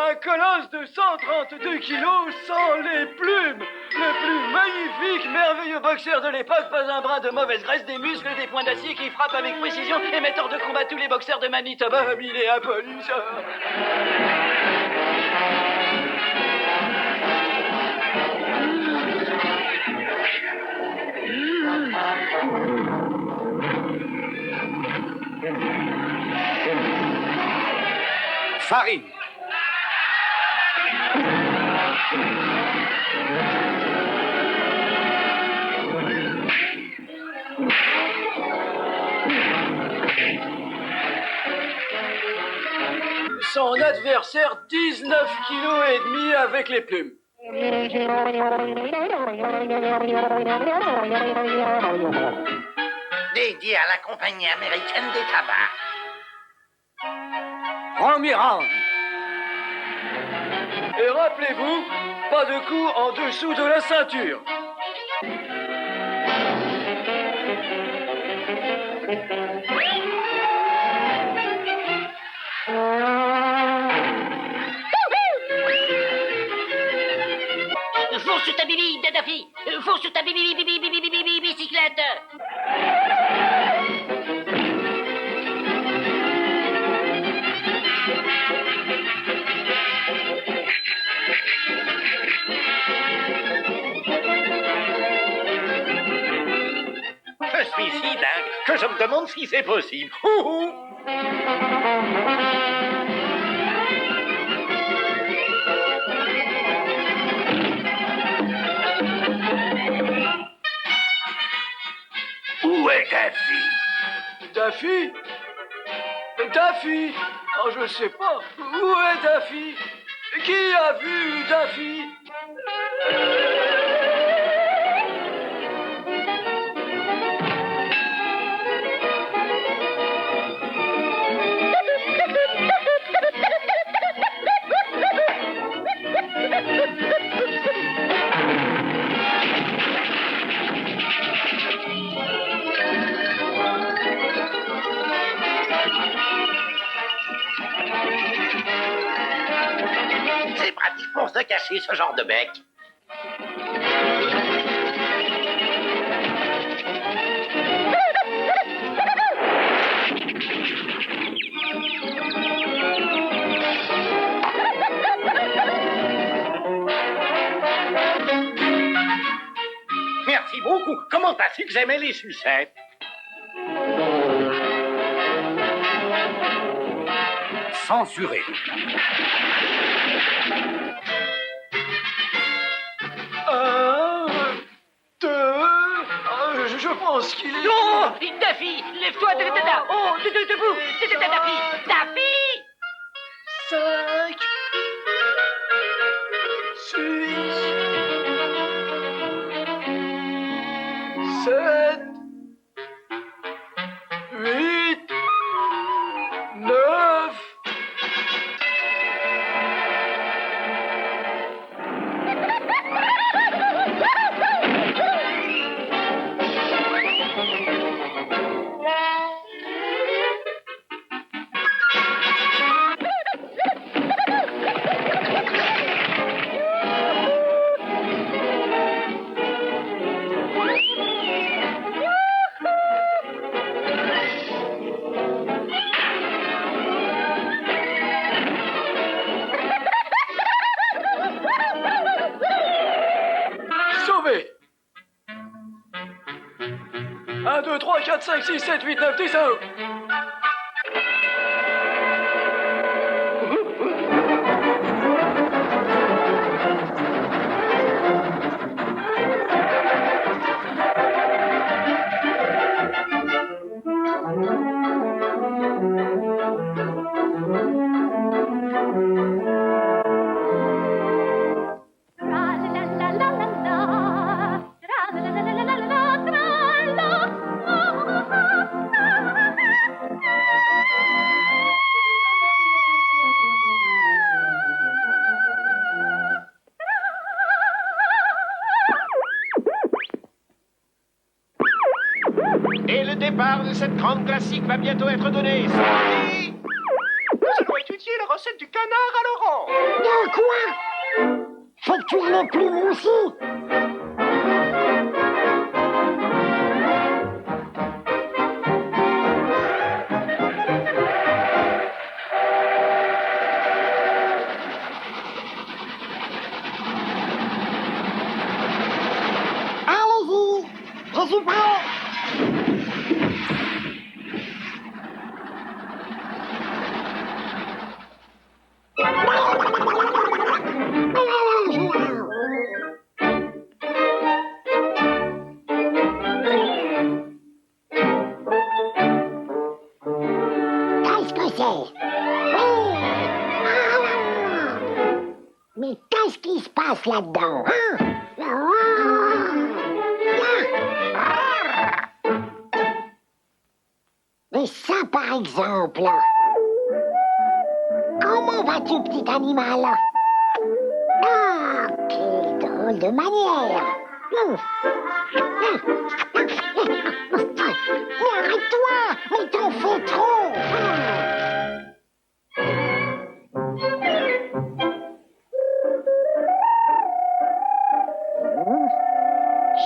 un colosse de 132 kilos sans les plumes, le plus magnifique, merveilleux boxeur de l'époque, pas un brin de mauvaise graisse, des muscles, des points d'acier qui frappent avec précision et mettent hors de combat tous les boxeurs de Manitoba, il est impoli, ça. Farine. Son adversaire, 19 kilos et demi avec les plumes. Dédié à la compagnie américaine des tabacs. Premier round. Et rappelez-vous, pas de coup en dessous de la ceinture. Fonce sur ta bibi, Daffy. Fonce sur ta bicyclette. Je suis si dingue que je me demande si c'est possible. Où Où est Daffy? Daffy? Daffy? Oh, je sais pas. Où est Daffy? Qui a vu Daffy? C'est pratique pour se cacher ce genre de bec. Merci beaucoup. Comment t'as su que j'aimais les sucettes? Censuré. Je pense qu'il est... Non! Daffy! Lève-toi! Oh! Debout! Daffy! Daffy! 5, 6, 7, 8, 9... Sauvé! 1, 2, 3, 4, 5, 6, 7, 8, 9, 10, 1. Et le départ de cette grande classique va bientôt être donné. Sorti! Nous allons étudier la recette du canard à l'orange. De quoi? Facture les plumes aussi. Allez-y, je suis prêt. Qu'est-ce que c'est? Mais qu'est-ce qui se passe là-dedans, hein? Mais ça, par exemple. Comment vas-tu, petit animal? Ah, quelle drôle de manière. Mais arrête-toi, mais t'en fais trop.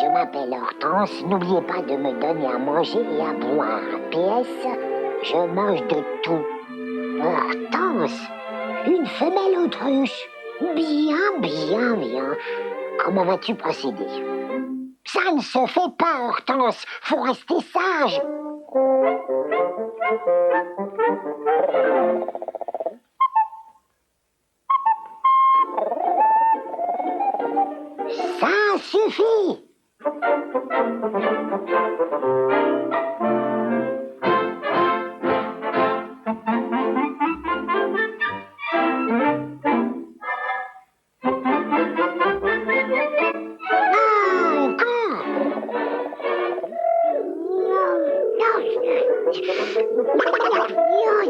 Je m'appelle Hortense, n'oubliez pas de me donner à manger et à boire. PS, je mange de tout. Hortense, une femelle autruche. Bien, bien, bien. Comment vas-tu procéder? Ça ne se fait pas, Hortense. Faut rester sage. Ça suffit.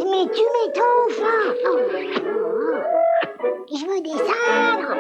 Mais tu m'étouffes! Je veux descendre!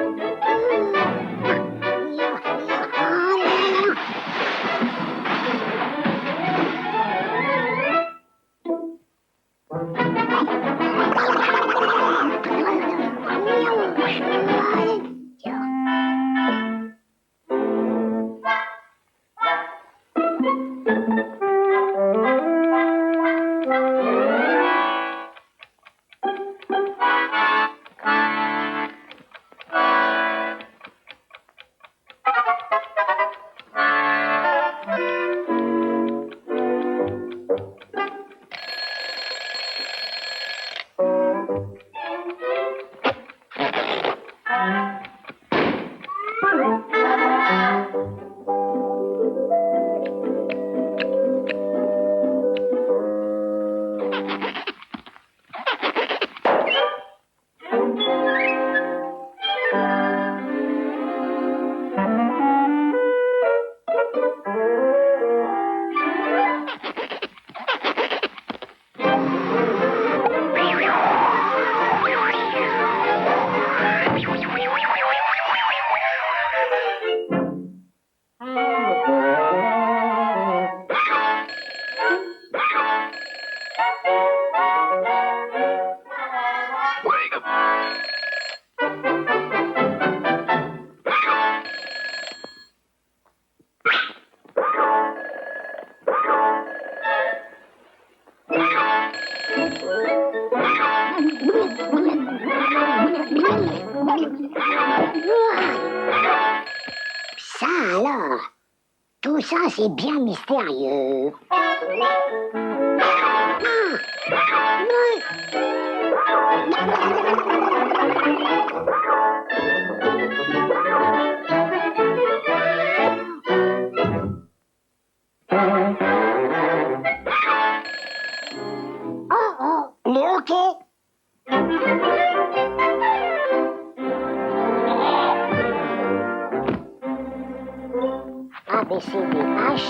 Ça alors, tout ça c'est bien mystérieux. Oh oh, le hockey. ABCDH,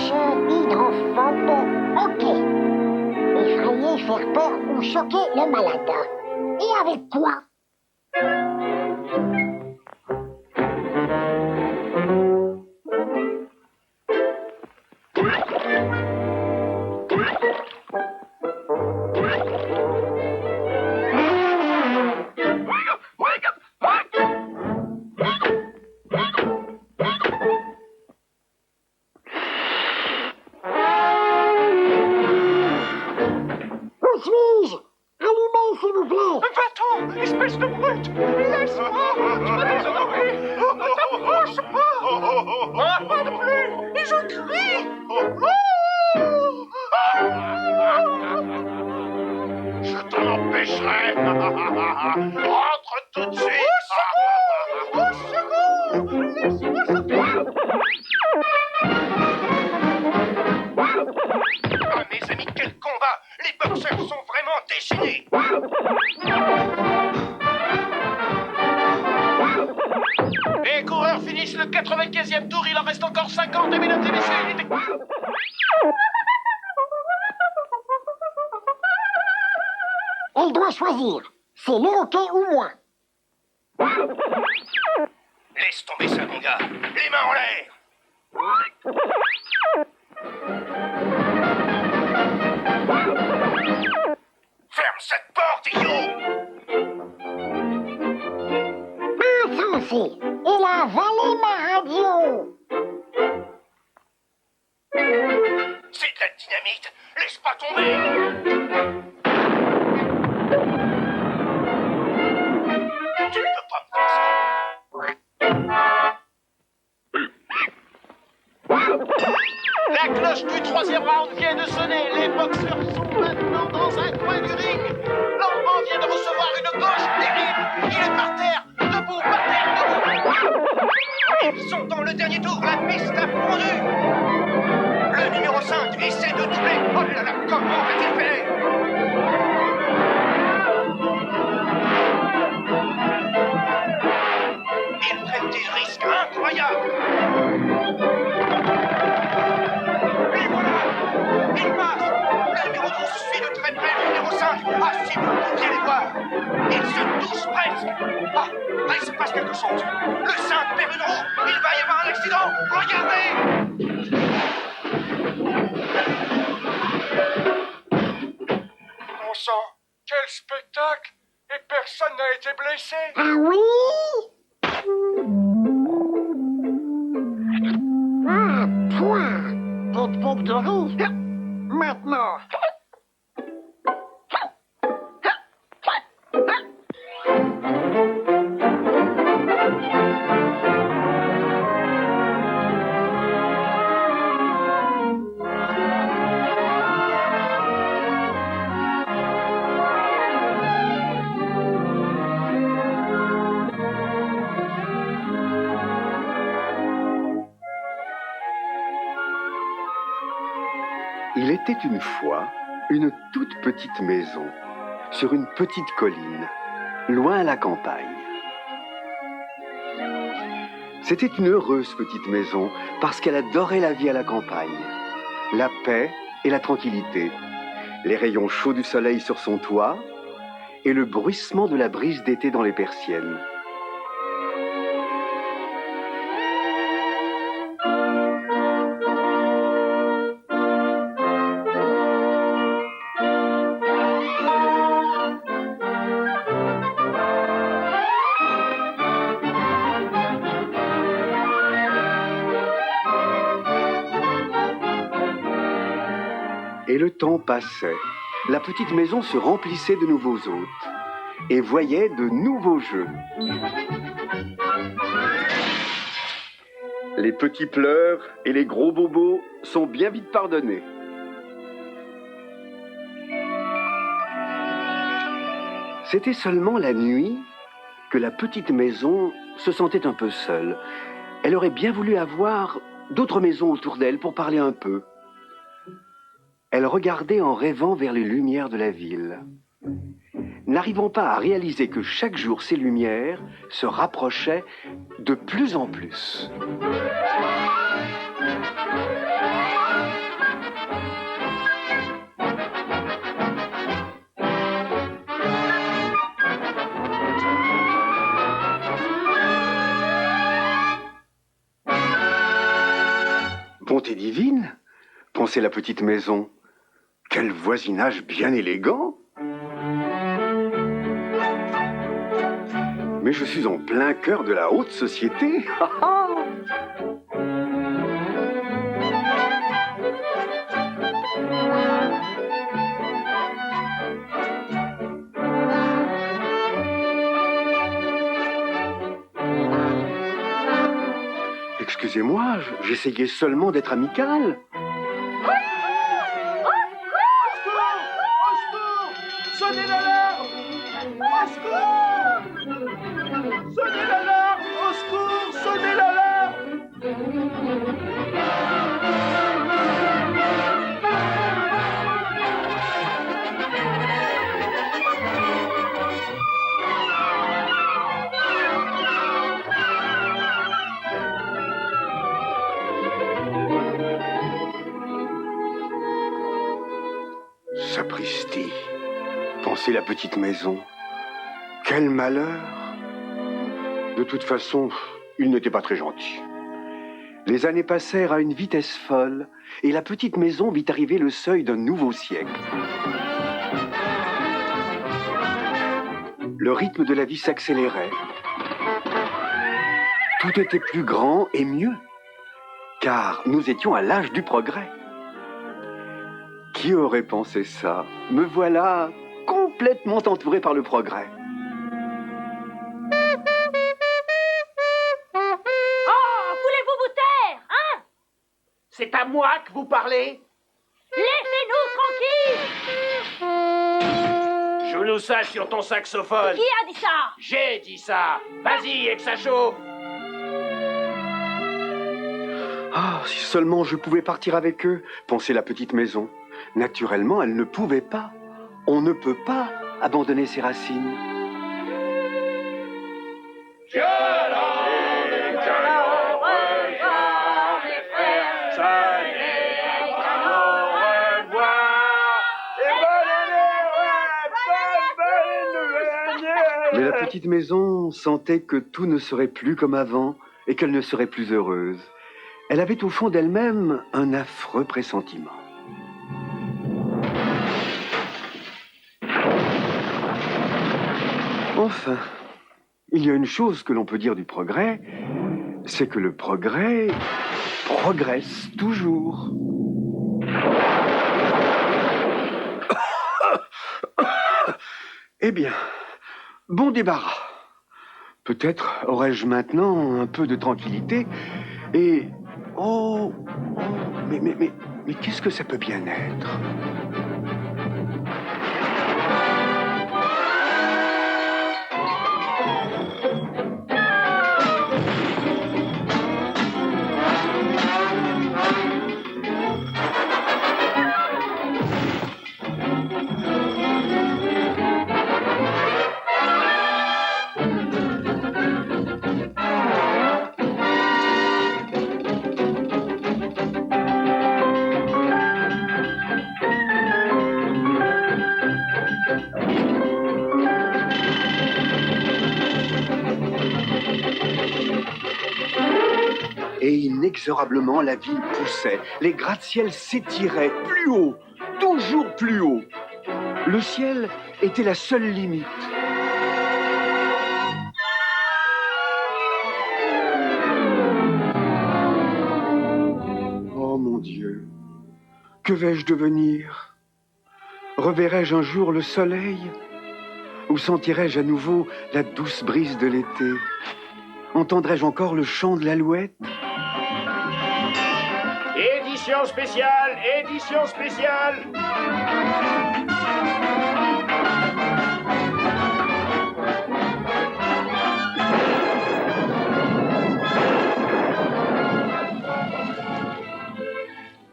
hydrophobe, ok. Effrayer, faire peur ou choquer le malade. Et avec quoi? Où suis-je? Allumez, s'il vous plaît. Va-t'en, espèce de brute! Laisse-moi! Tu vas déshonorer! Ne t'approche pas! Pas de plus! Et je crie! Je t'en empêcherai. Rentre tout de suite. Au secours! Laisse-moi sortir! Ah, mes amis, quel combat! Les boxeurs sont vraiment déchaînés. Les coureurs finissent le 95e tour, il en reste encore 50, mesdames et messieurs. Elle doit choisir. C'est le hockey ou moi. Laisse tomber ça, mon gars. Les mains en l'air. Ferme cette porte, idiot. Insensé. Il a avalé ma radio. C'est de la dynamite. Laisse pas tomber. Tu ne peux pas me faire ça. La cloche du 3e round vient de sonner. Les boxeurs sont maintenant dans un coin du ring. L'enfant vient de recevoir une gauche terrible. Il est par terre, debout, par terre, debout. Ils sont dans le dernier tour. La piste a fondu. Ils se touchent presque. Ah, il se passe quelque chose. Le 5 perd une roue. Il va y avoir un accident. Regardez. Bon sang, quel spectacle! Et personne n'a été blessé! Ah oui? Ah, point! Pompon de roue! Maintenant! Il était une fois une toute petite maison sur une petite colline, loin à la campagne. C'était une heureuse petite maison parce qu'elle adorait la vie à la campagne, la paix et la tranquillité, les rayons chauds du soleil sur son toit et le bruissement de la brise d'été dans les persiennes. Et le temps passait. La petite maison se remplissait de nouveaux hôtes et voyait de nouveaux jeux. Les petits pleurs et les gros bobos sont bien vite pardonnés. C'était seulement la nuit que la petite maison se sentait un peu seule. Elle aurait bien voulu avoir d'autres maisons autour d'elle pour parler un peu. Elle regardait en rêvant vers les lumières de la ville. N'arrivant pas à réaliser que chaque jour ces lumières se rapprochaient de plus en plus. Bonté divine, pensait la petite maison. Quel voisinage bien élégant! Mais je suis en plein cœur de la haute société. Excusez-moi, j'essayais seulement d'être amical. Sonnez l'alarme! Au secours! Sonnez l'alarme! Au secours! Sonnez l'alarme! Sapristi, pensait la petite maison. Quel malheur! De toute façon, il n'était pas très gentil. Les années passèrent à une vitesse folle et la petite maison vit arriver le seuil d'un nouveau siècle. Le rythme de la vie s'accélérait. Tout était plus grand et mieux, car nous étions à l'âge du progrès. Qui aurait pensé ça? Me voilà complètement entouré par le progrès. C'est à moi que vous parlez? Laissez-nous tranquilles! Joue-nous ça sur ton saxophone. Qui a dit ça? J'ai dit ça. Vas-y, et que ça chauffe. Ah, si seulement je pouvais partir avec eux, pensait la petite maison. Naturellement, elle ne pouvait pas. On ne peut pas abandonner ses racines. petite maison sentait que tout ne serait plus comme avant et qu'elle ne serait plus heureuse. Elle avait au fond d'elle-même un affreux pressentiment. Enfin, il y a une chose que l'on peut dire du progrès, c'est que le progrès progresse toujours. Eh bien, bon débarras. Peut-être aurais-je maintenant un peu de tranquillité et... Oh, mais qu'est-ce que ça peut bien être? Et inexorablement, la ville poussait. Les gratte-ciels s'étiraient plus haut, toujours plus haut. Le ciel était la seule limite. Oh mon Dieu, que vais-je devenir? Reverrai-je un jour le soleil? Ou sentirai-je à nouveau la douce brise de l'été? Entendrai-je encore le chant de l'alouette? Édition spéciale, édition spéciale.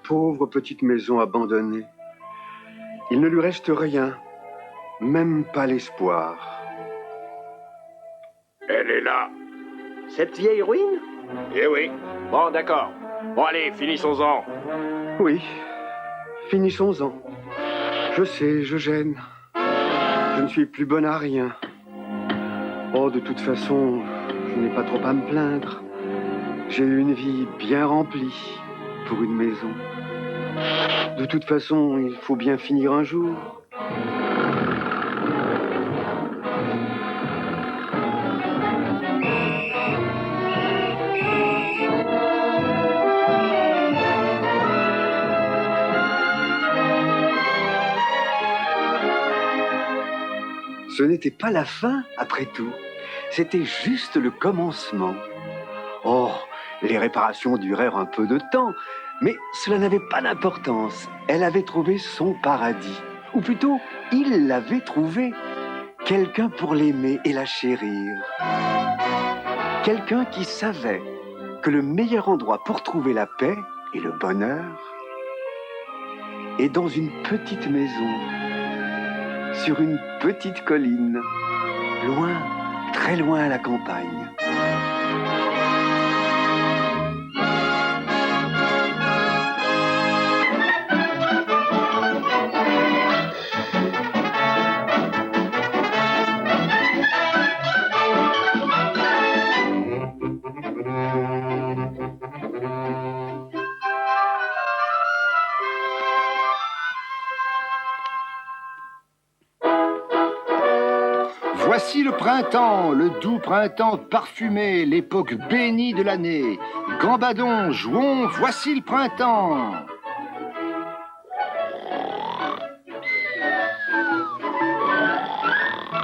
Pauvre petite maison abandonnée. Il ne lui reste rien, même pas l'espoir. Elle est là. Cette vieille ruine? Eh oui. Bon, d'accord. Bon, allez, finissons-en. Oui, finissons-en. Je sais, je gêne. Je ne suis plus bonne à rien. Oh, de toute façon, je n'ai pas trop à me plaindre. J'ai eu une vie bien remplie pour une maison. De toute façon, il faut bien finir un jour. Ce n'était pas la fin, après tout. C'était juste le commencement. Oh, les réparations durèrent un peu de temps, mais cela n'avait pas d'importance. Elle avait trouvé son paradis. Ou plutôt, il l'avait trouvé. Quelqu'un pour l'aimer et la chérir. Quelqu'un qui savait que le meilleur endroit pour trouver la paix et le bonheur est dans une petite maison, sur une petite colline, loin, très loin à la campagne. Voici le printemps, le doux printemps parfumé, l'époque bénie de l'année. Gambadons, jouons, voici le printemps.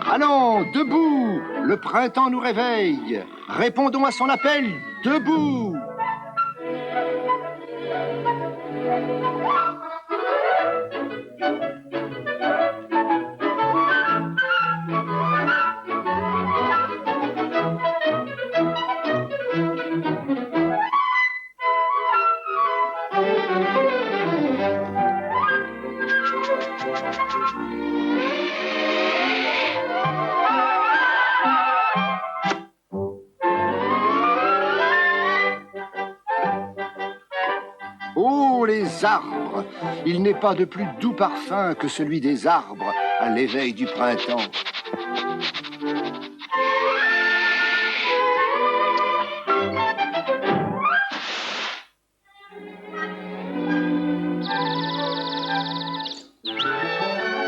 Allons, debout, le printemps nous réveille. Répondons à son appel, debout. Oh, les arbres! Il n'est pas de plus doux parfum que celui des arbres à l'éveil du printemps.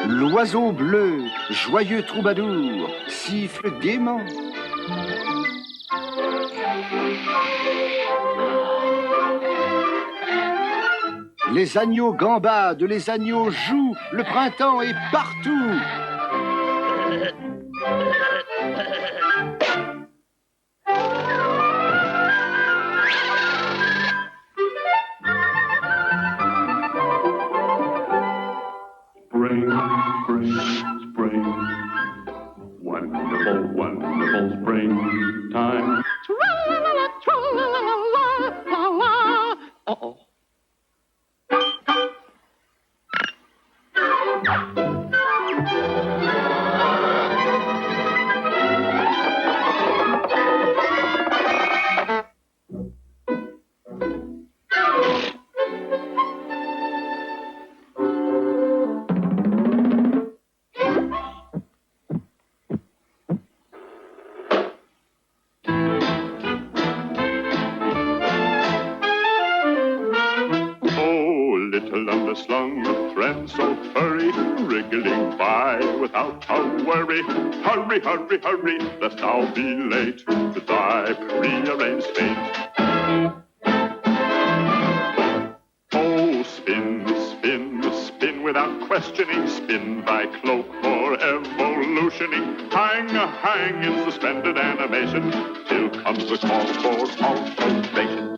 L'oiseau bleu, joyeux troubadour, siffle gaiement. Les agneaux gambadent, les agneaux jouent, le printemps est partout. Spring, spring, spring. Wonderful, wonderful springtime. Uh-oh. Little underslung, thread so furry, wriggling by without a worry. Hurry, hurry, hurry, lest thou be late to thy prearranged fate. Oh, spin, spin, spin without questioning, spin thy cloak for evolutioning. Hang, hang in suspended animation, till comes the call for confrontation.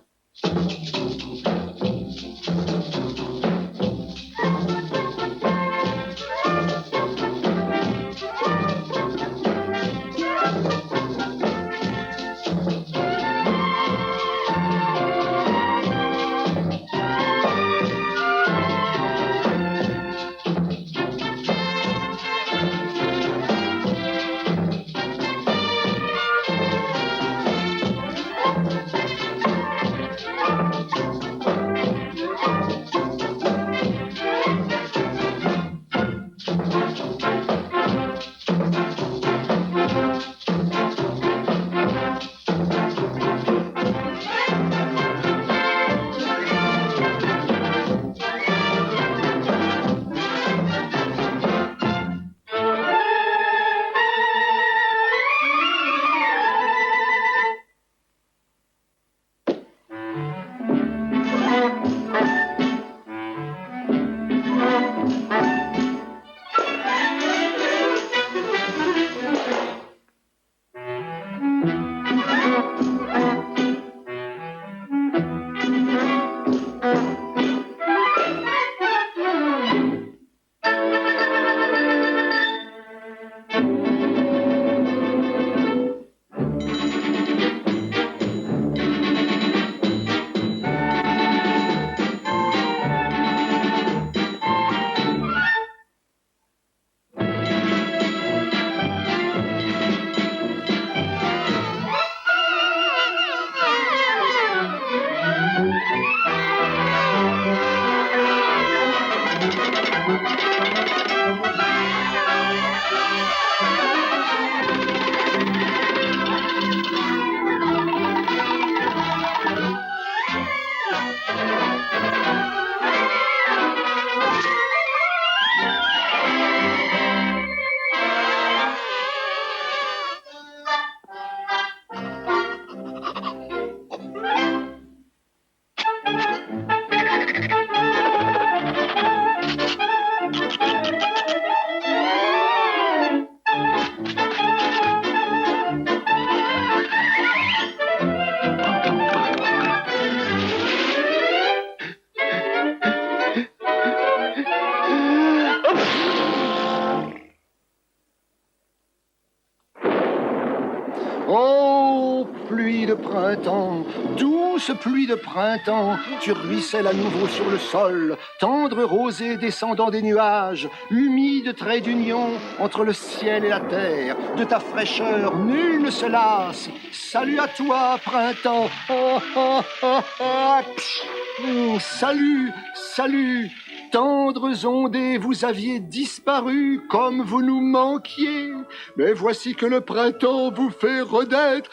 Oh, pluie de printemps, douce pluie de printemps, tu ruisselles à nouveau sur le sol, tendre rosée descendant des nuages, humide trait d'union entre le ciel et la terre. De ta fraîcheur, nul ne se lasse. Salut à toi, printemps. Oh, oh, oh, oh. Salut, salut. Tendres ondées, vous aviez disparu comme vous nous manquiez. Mais voici que le printemps vous fait renaître.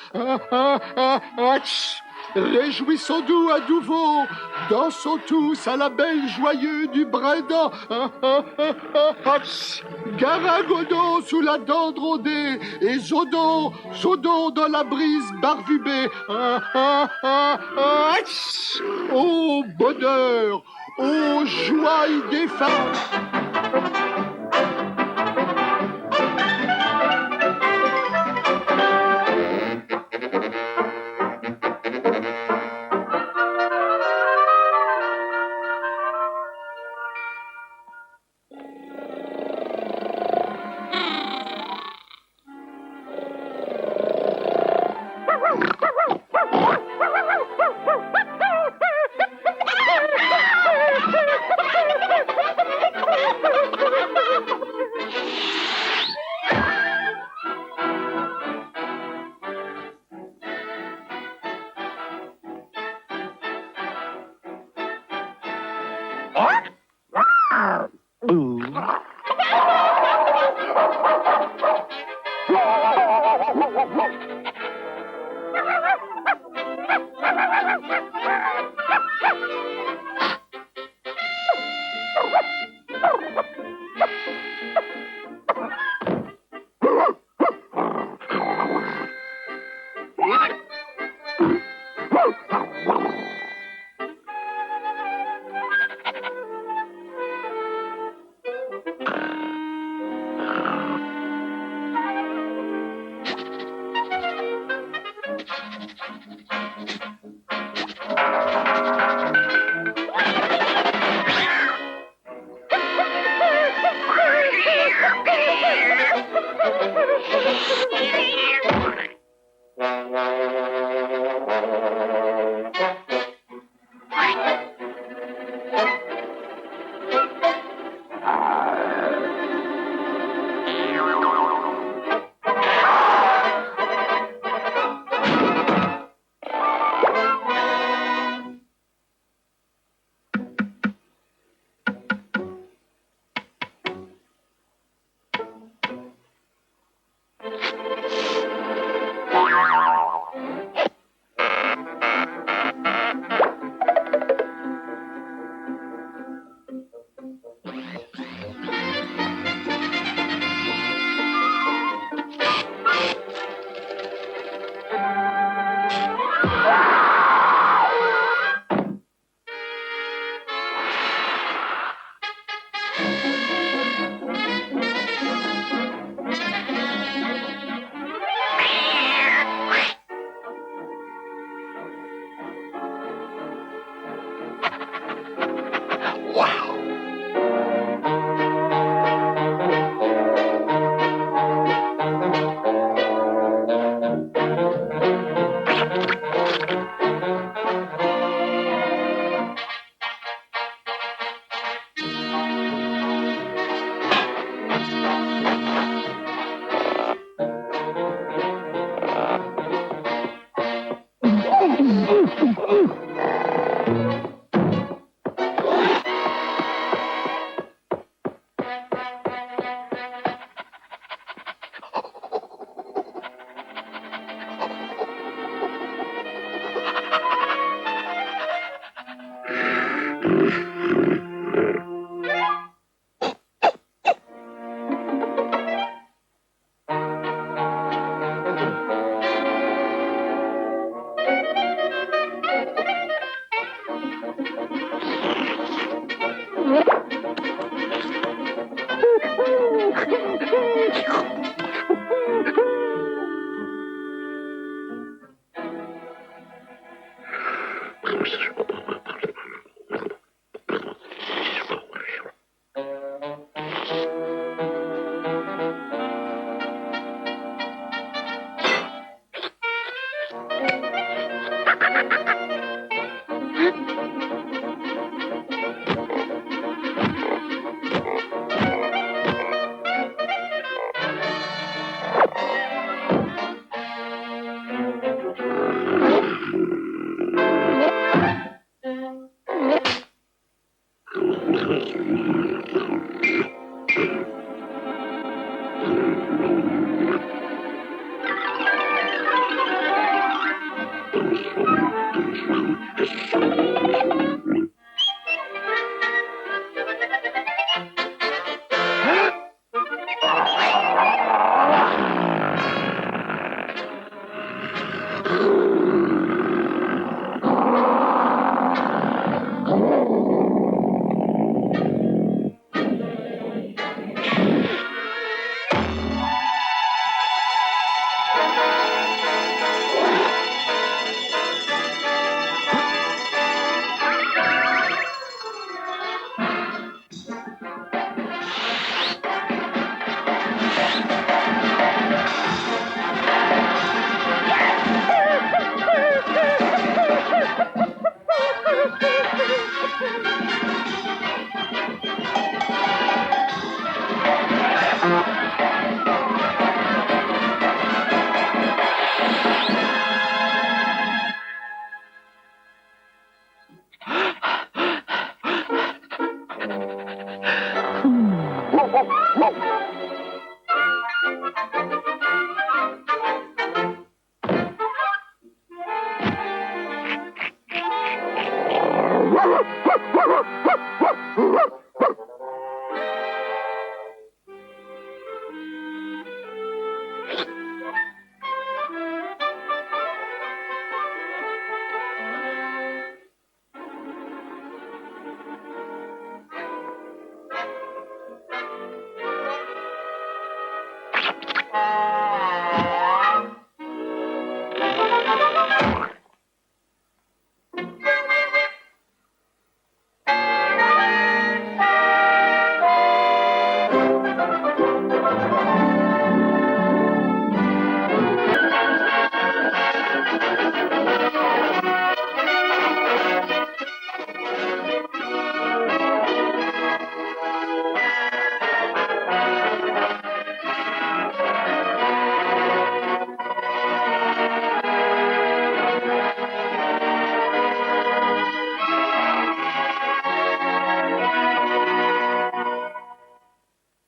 Réjouissons-nous à nouveau, dansons tous à la belle joyeuse du bredin. Garagodon sous la dendrondée et Zodon dans la brise barbubée. Ô bonheur, ô joie des femmes.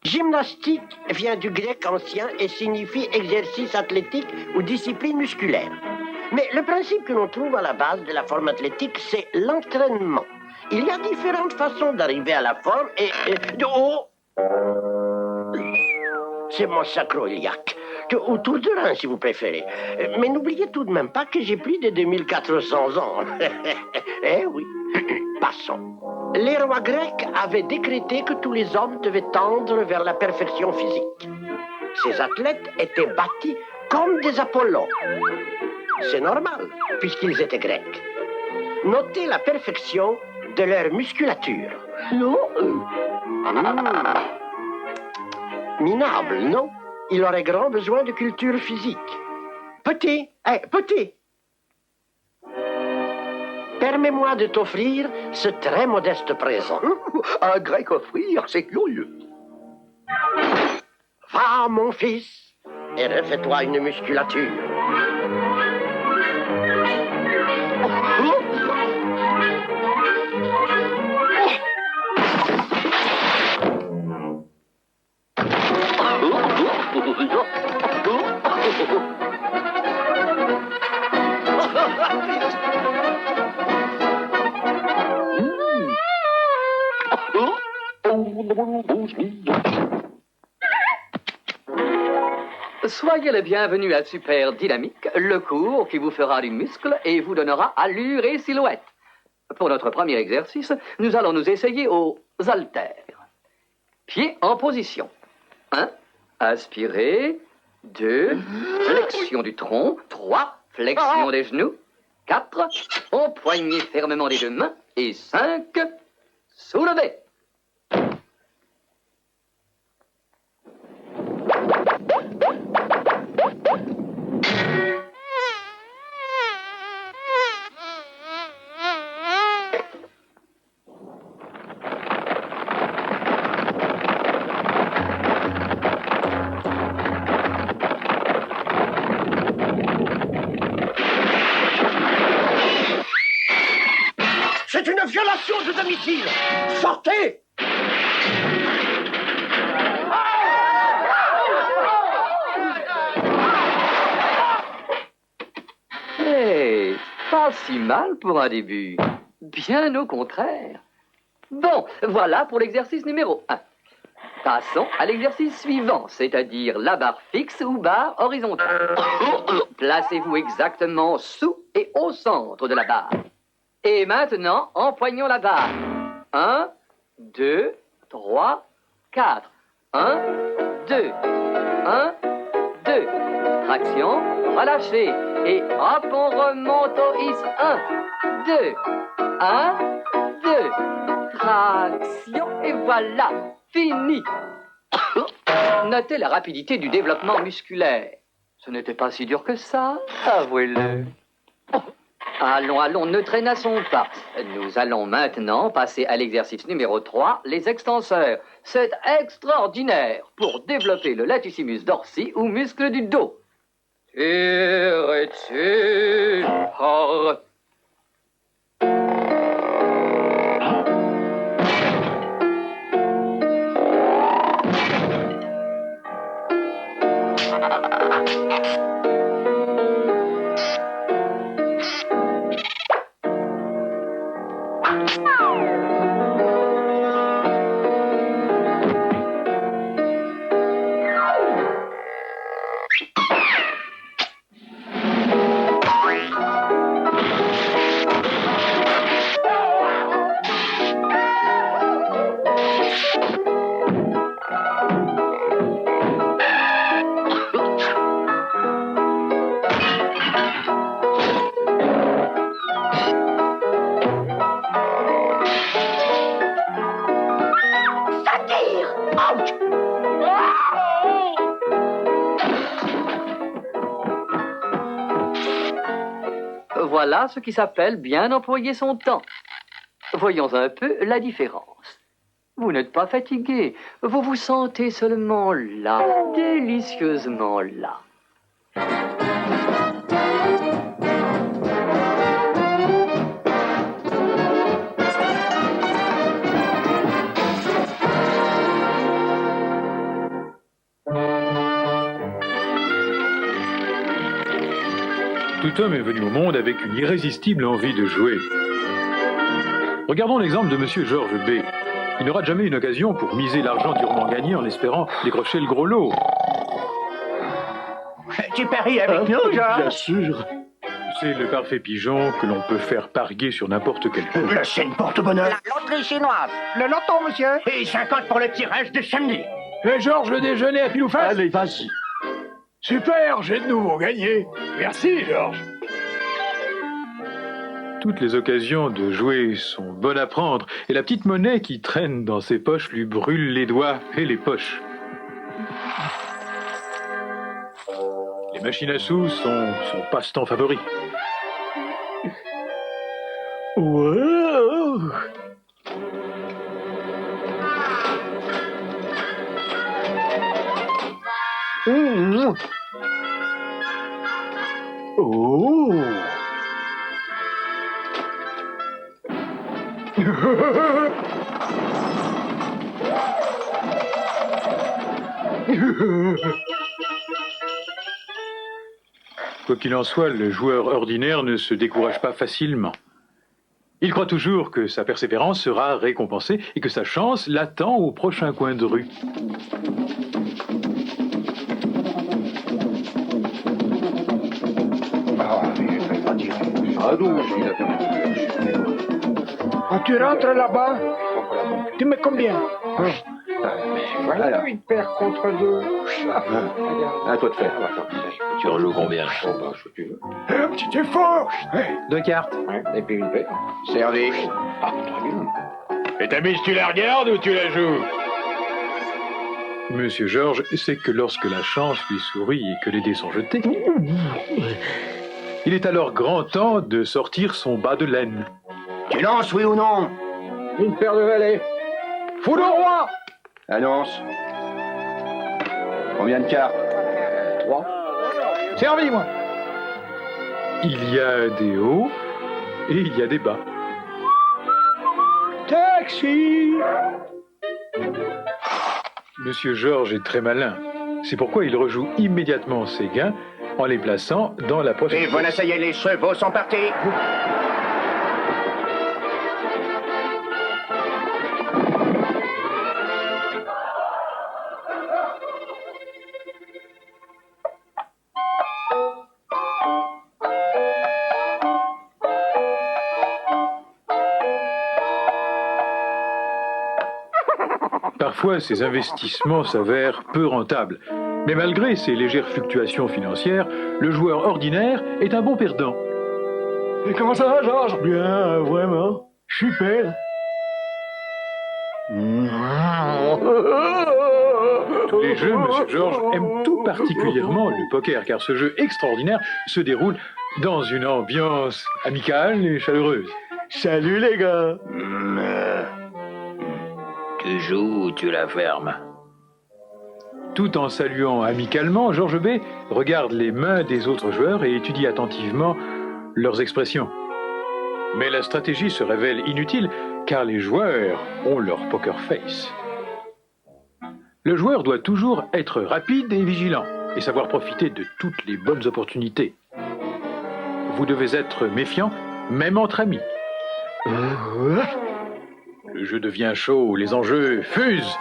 Gymnastique vient du grec ancien et signifie exercice athlétique ou discipline musculaire. Mais le principe que l'on trouve à la base de la forme athlétique, c'est l'entraînement. Il y a différentes façons d'arriver à la forme et... Oh! C'est mon sacro-iliaque. Autour de rein, si vous préférez. Mais n'oubliez tout de même pas que j'ai plus de 2400 ans. Eh oui. Passons. Les rois grecs avaient décrété que tous les hommes devaient tendre vers la perfection physique. Ces athlètes étaient bâtis comme des Apollons. C'est normal, puisqu'ils étaient grecs. Notez la perfection de leur musculature. Minable, non? Il aurait grand besoin de culture physique. Petit, petit. Permets-moi de t'offrir ce très modeste présent. Un grec offrir, c'est curieux. Va, mon fils, et refais-toi une musculature. Soyez le bienvenu à Super Dynamique, le cours qui vous fera du muscle et vous donnera allure et silhouette. Pour notre premier exercice, nous allons nous essayer aux haltères. Pieds en position. 1. Inspirez. 2. Flexion du tronc. 3. Flexion des genoux. 4. Empoignez fermement les deux mains. Et 5. Soulevez. C'est une violation de domicile. Sortez! Hey, pas si mal pour un début. Bien au contraire. Bon, voilà pour l'exercice numéro 1. Passons à l'exercice suivant, c'est-à-dire la barre fixe ou barre horizontale. Placez-vous exactement sous et au centre de la barre. Et maintenant, empoignons la barre. 1, 2, 3, 4. 1, 2, 1, 2. Traction, relâchez. Et hop, on remonte au is. 1, 2, 1, 2. Traction, et voilà, fini. Notez la rapidité du développement musculaire. Ce n'était pas si dur que ça, avouez-le. Allons, allons, ne traînassons pas. Nous allons maintenant passer à l'exercice numéro 3, les extenseurs. C'est extraordinaire pour développer le latissimus dorsi ou muscle du dos. Tire et tire. Voilà ce qui s'appelle bien employer son temps. Voyons un peu la différence. Vous n'êtes pas fatigué, vous vous sentez seulement là, délicieusement là. Tout homme est venu au monde avec une irrésistible envie de jouer. Regardons l'exemple de Monsieur Georges B. Il n'aura jamais une occasion pour miser l'argent durement gagné en espérant décrocher le gros lot. Tu paries avec nous, Georges? Bien sûr. C'est le parfait pigeon que l'on peut faire parier sur n'importe quel jeu. La scène porte-bonheur. La loterie chinoise. Le loto, monsieur. Et 50 pour le tirage de samedi. Et Georges, le déjeuner à pile ou face? Allez, vas-y. Super, j'ai de nouveau gagné. Merci, Georges. Toutes les occasions de jouer sont bonnes à prendre, et la petite monnaie qui traîne dans ses poches lui brûle les doigts et les poches. Les machines à sous sont son passe-temps favori. Wow. Mmh. Oh. Quoi qu'il en soit, le joueur ordinaire ne se décourage pas facilement. Il croit toujours que sa persévérance sera récompensée et que sa chance l'attend au prochain coin de rue. Quand tu rentres là-bas, tu mets combien? Voilà, une paire contre deux. À toi de faire. Tu en joues combien? Un petit effort. Deux cartes. Et puis une paire. Servi. Ah, très bien. Et ta mise, tu la regardes ou tu la joues? Monsieur Georges sait que lorsque la chance lui sourit et que les dés sont jetés, il est alors grand temps de sortir son bas de laine. Tu lances, oui ou non? Une paire de valets. Fou le roi. Annonce. Combien de cartes? 3. Servi, moi. Il y a des hauts et il y a des bas. Taxi. Monsieur Georges est très malin. C'est pourquoi il rejoue immédiatement ses gains en les plaçant dans la prochaine. Et voilà, ça y est, les chevaux sont partis. Parfois, ces investissements s'avèrent peu rentables. Mais malgré ces légères fluctuations financières, le joueur ordinaire est un bon perdant. Et comment ça va, Georges? Bien, vraiment. Super. Tous les jeux, Monsieur Georges aime tout particulièrement le poker, car ce jeu extraordinaire se déroule dans une ambiance amicale et chaleureuse. Salut les gars. Tu joues ou tu la fermes? Tout en saluant amicalement, Georges B regarde les mains des autres joueurs et étudie attentivement leurs expressions. Mais la stratégie se révèle inutile car les joueurs ont leur poker face. Le joueur doit toujours être rapide et vigilant et savoir profiter de toutes les bonnes opportunités. Vous devez être méfiant, même entre amis. Le jeu devient chaud, les enjeux fusent.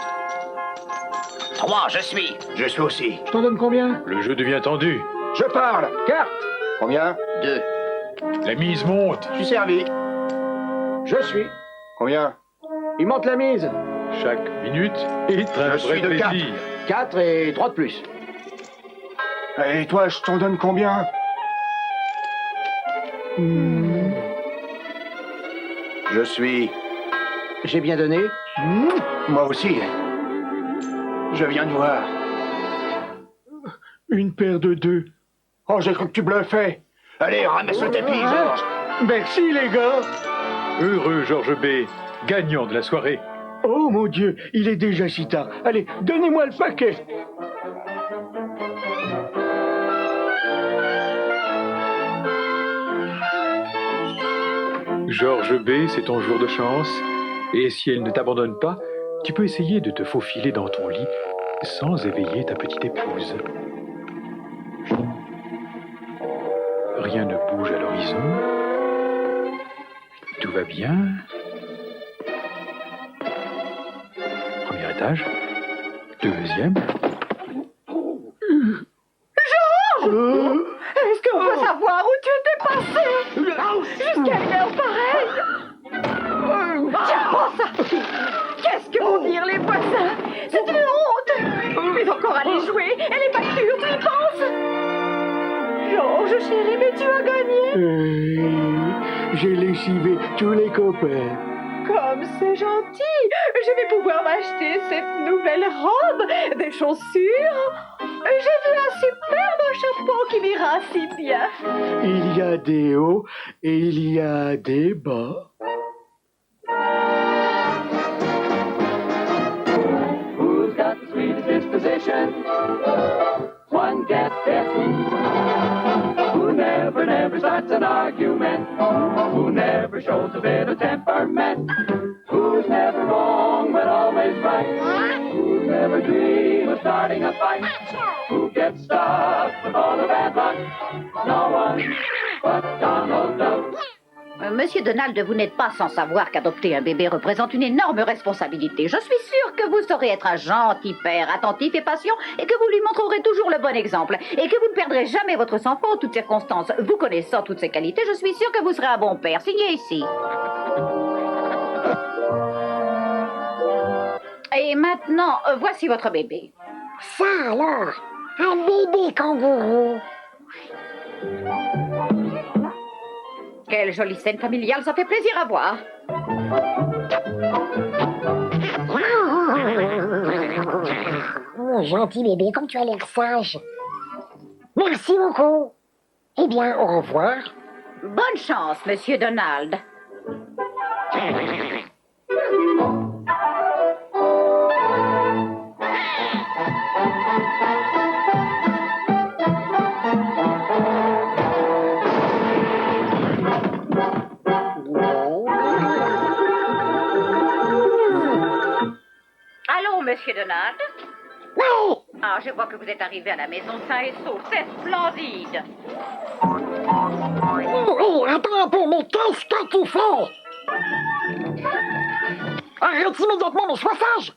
3, je suis. Je suis aussi. T'en donnes combien? Le jeu devient tendu. Je parle. Carte. Combien? 2. La mise monte. Je suis servi. Je suis. Combien? Il monte la mise. Chaque minute est un Je suis vrai de plaisir. 4 et 3 de plus. Et toi, je t'en donne combien? Je suis. J'ai bien donné. Moi aussi. Je viens de voir. Une paire de 2. Oh, j'ai cru que tu bluffais. Allez, ramasse le tapis, Georges. Merci, les gars. Heureux Georges B, gagnant de la soirée. Oh, mon Dieu, il est déjà si tard. Allez, donnez-moi le paquet. Georges B, c'est ton jour de chance. Et si elle ne t'abandonne pas, tu peux essayer de te faufiler dans ton lit sans éveiller ta petite épouse. Rien ne bouge à l'horizon. Tout va bien. Premier étage. Deuxième. Georges! Est-ce qu'on peut savoir où tu étais passé? Jusqu'à une heure pareille? Tiens, prends ça! Qu'est-ce que vont dire les voisins? C'est une honte! Mais encore aller jouer, et les factures, tu y penses? Georges, chérie, mais tu as gagné! J'ai lessivé tous les copains. Comme c'est gentil! Je vais pouvoir m'acheter cette nouvelle robe, des chaussures. J'ai vu un superbe chapeau qui m'ira si bien. Il y a des hauts et il y a des bas. Who's got the sweetest disposition? One gets it. Who never starts an argument? Who never shows a bit of temperament? Who's never wrong but always right? Who's never dream of starting a fight? Who gets stuck with all the bad luck? No one but Donald Duck. Monsieur Donald, vous n'êtes pas sans savoir qu'adopter un bébé représente une énorme responsabilité. Je suis sûre que vous saurez être un gentil père, attentif et patient, et que vous lui montrerez toujours le bon exemple, et que vous ne perdrez jamais votre enfant en toutes circonstances. Vous connaissant toutes ces qualités, je suis sûre que vous serez un bon père. Signez ici. Et maintenant, voici votre bébé. Ça alors, un bébé kangourou. Quelle jolie scène familiale, ça fait plaisir à voir. Mon gentil bébé, comme tu as l'air sage. Merci beaucoup. Eh bien, au revoir. Bonne chance, Monsieur Donald. Allô, Monsieur Donald? Oui! Ah, je vois que vous êtes arrivé à la maison sain et sauf. C'est splendide. Oui, attends un peu, mais qu'est-ce que tu fais? Arrête immédiatement, mais sois sage!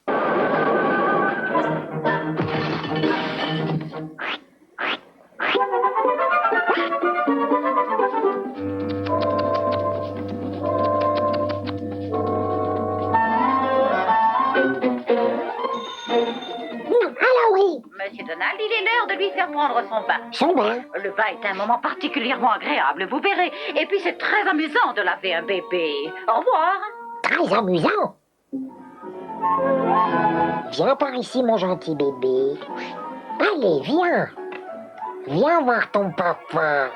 Monsieur Donald, il est l'heure de lui faire prendre son bain. Son bain? Le bain est un moment particulièrement agréable, vous verrez. Et puis c'est très amusant de laver un bébé. Au revoir. Très amusant. Viens par ici, mon gentil bébé. Allez, viens. Viens voir ton papa.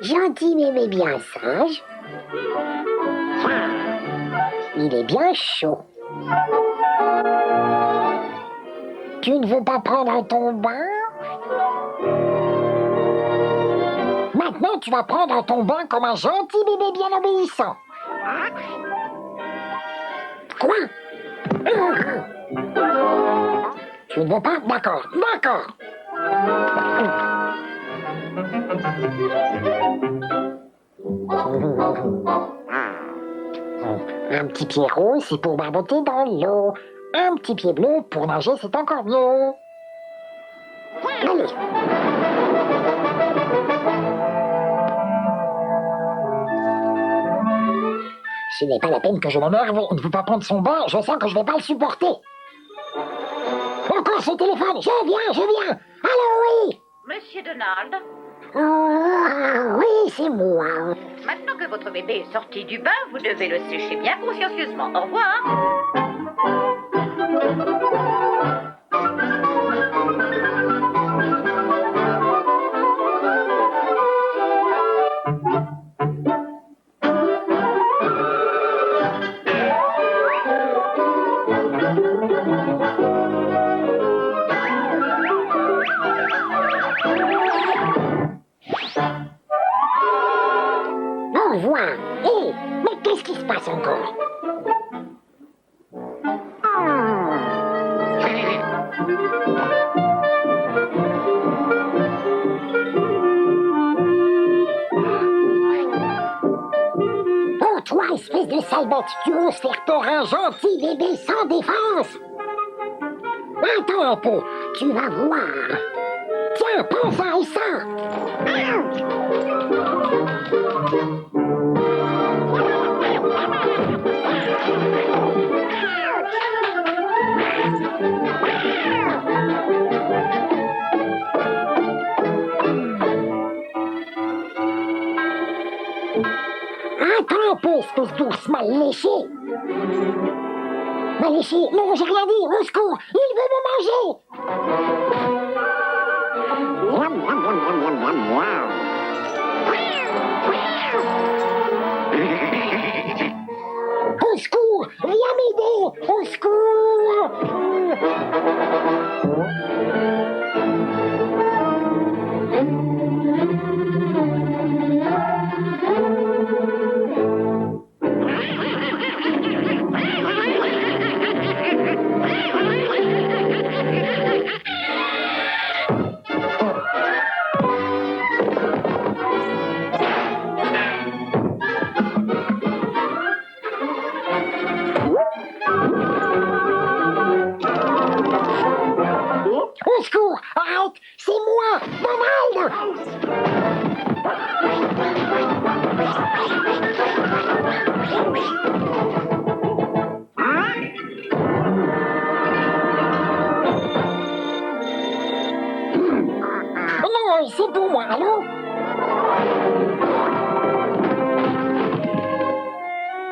gentil bébé bien sage. Il est bien chaud. Tu ne veux pas prendre ton bain? Maintenant, tu vas prendre ton bain comme un gentil bébé bien obéissant. Quoi? Tu ne veux pas? D'accord, d'accord. Un petit pied rose, c'est pour barboter dans l'eau. Un petit pied bleu, pour nager, c'est encore mieux. Allez. Ce n'est pas la peine que je m'énerve, il ne peut pas prendre son bain, je sens que je ne vais pas le supporter. Encore ce téléphone, je viens. Allô, oui. Monsieur Donald, Oui, c'est moi. maintenant que votre bébé est sorti du bain, vous devez le sécher bien consciencieusement. Au revoir. Au revoir. Hé, mais qu'est-ce qui se passe encore? Oh, toi, espèce de sale bête, tu oses faire peur à un gentil bébé sans défense? Attends un peu, tu vas voir. Tiens, prends ça et ça. Attends un peu, espèce d'ours mal léché. Mal léché? Non, j'ai rien dit, au secours, il veut me manger. Au secours, viens m'aider, au secours. Au secours, arrête, c'est moi, Donald. Non, c'est pour moi, allô?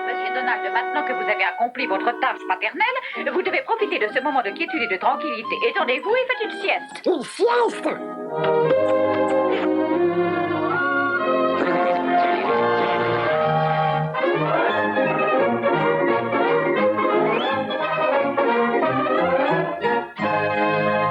Monsieur Donald, maintenant que vous avez accompli votre tâche paternelle, vous devez profiter de ce moment de quiétude et de tranquillité. Étendez-vous et faites une sieste. Une sieste?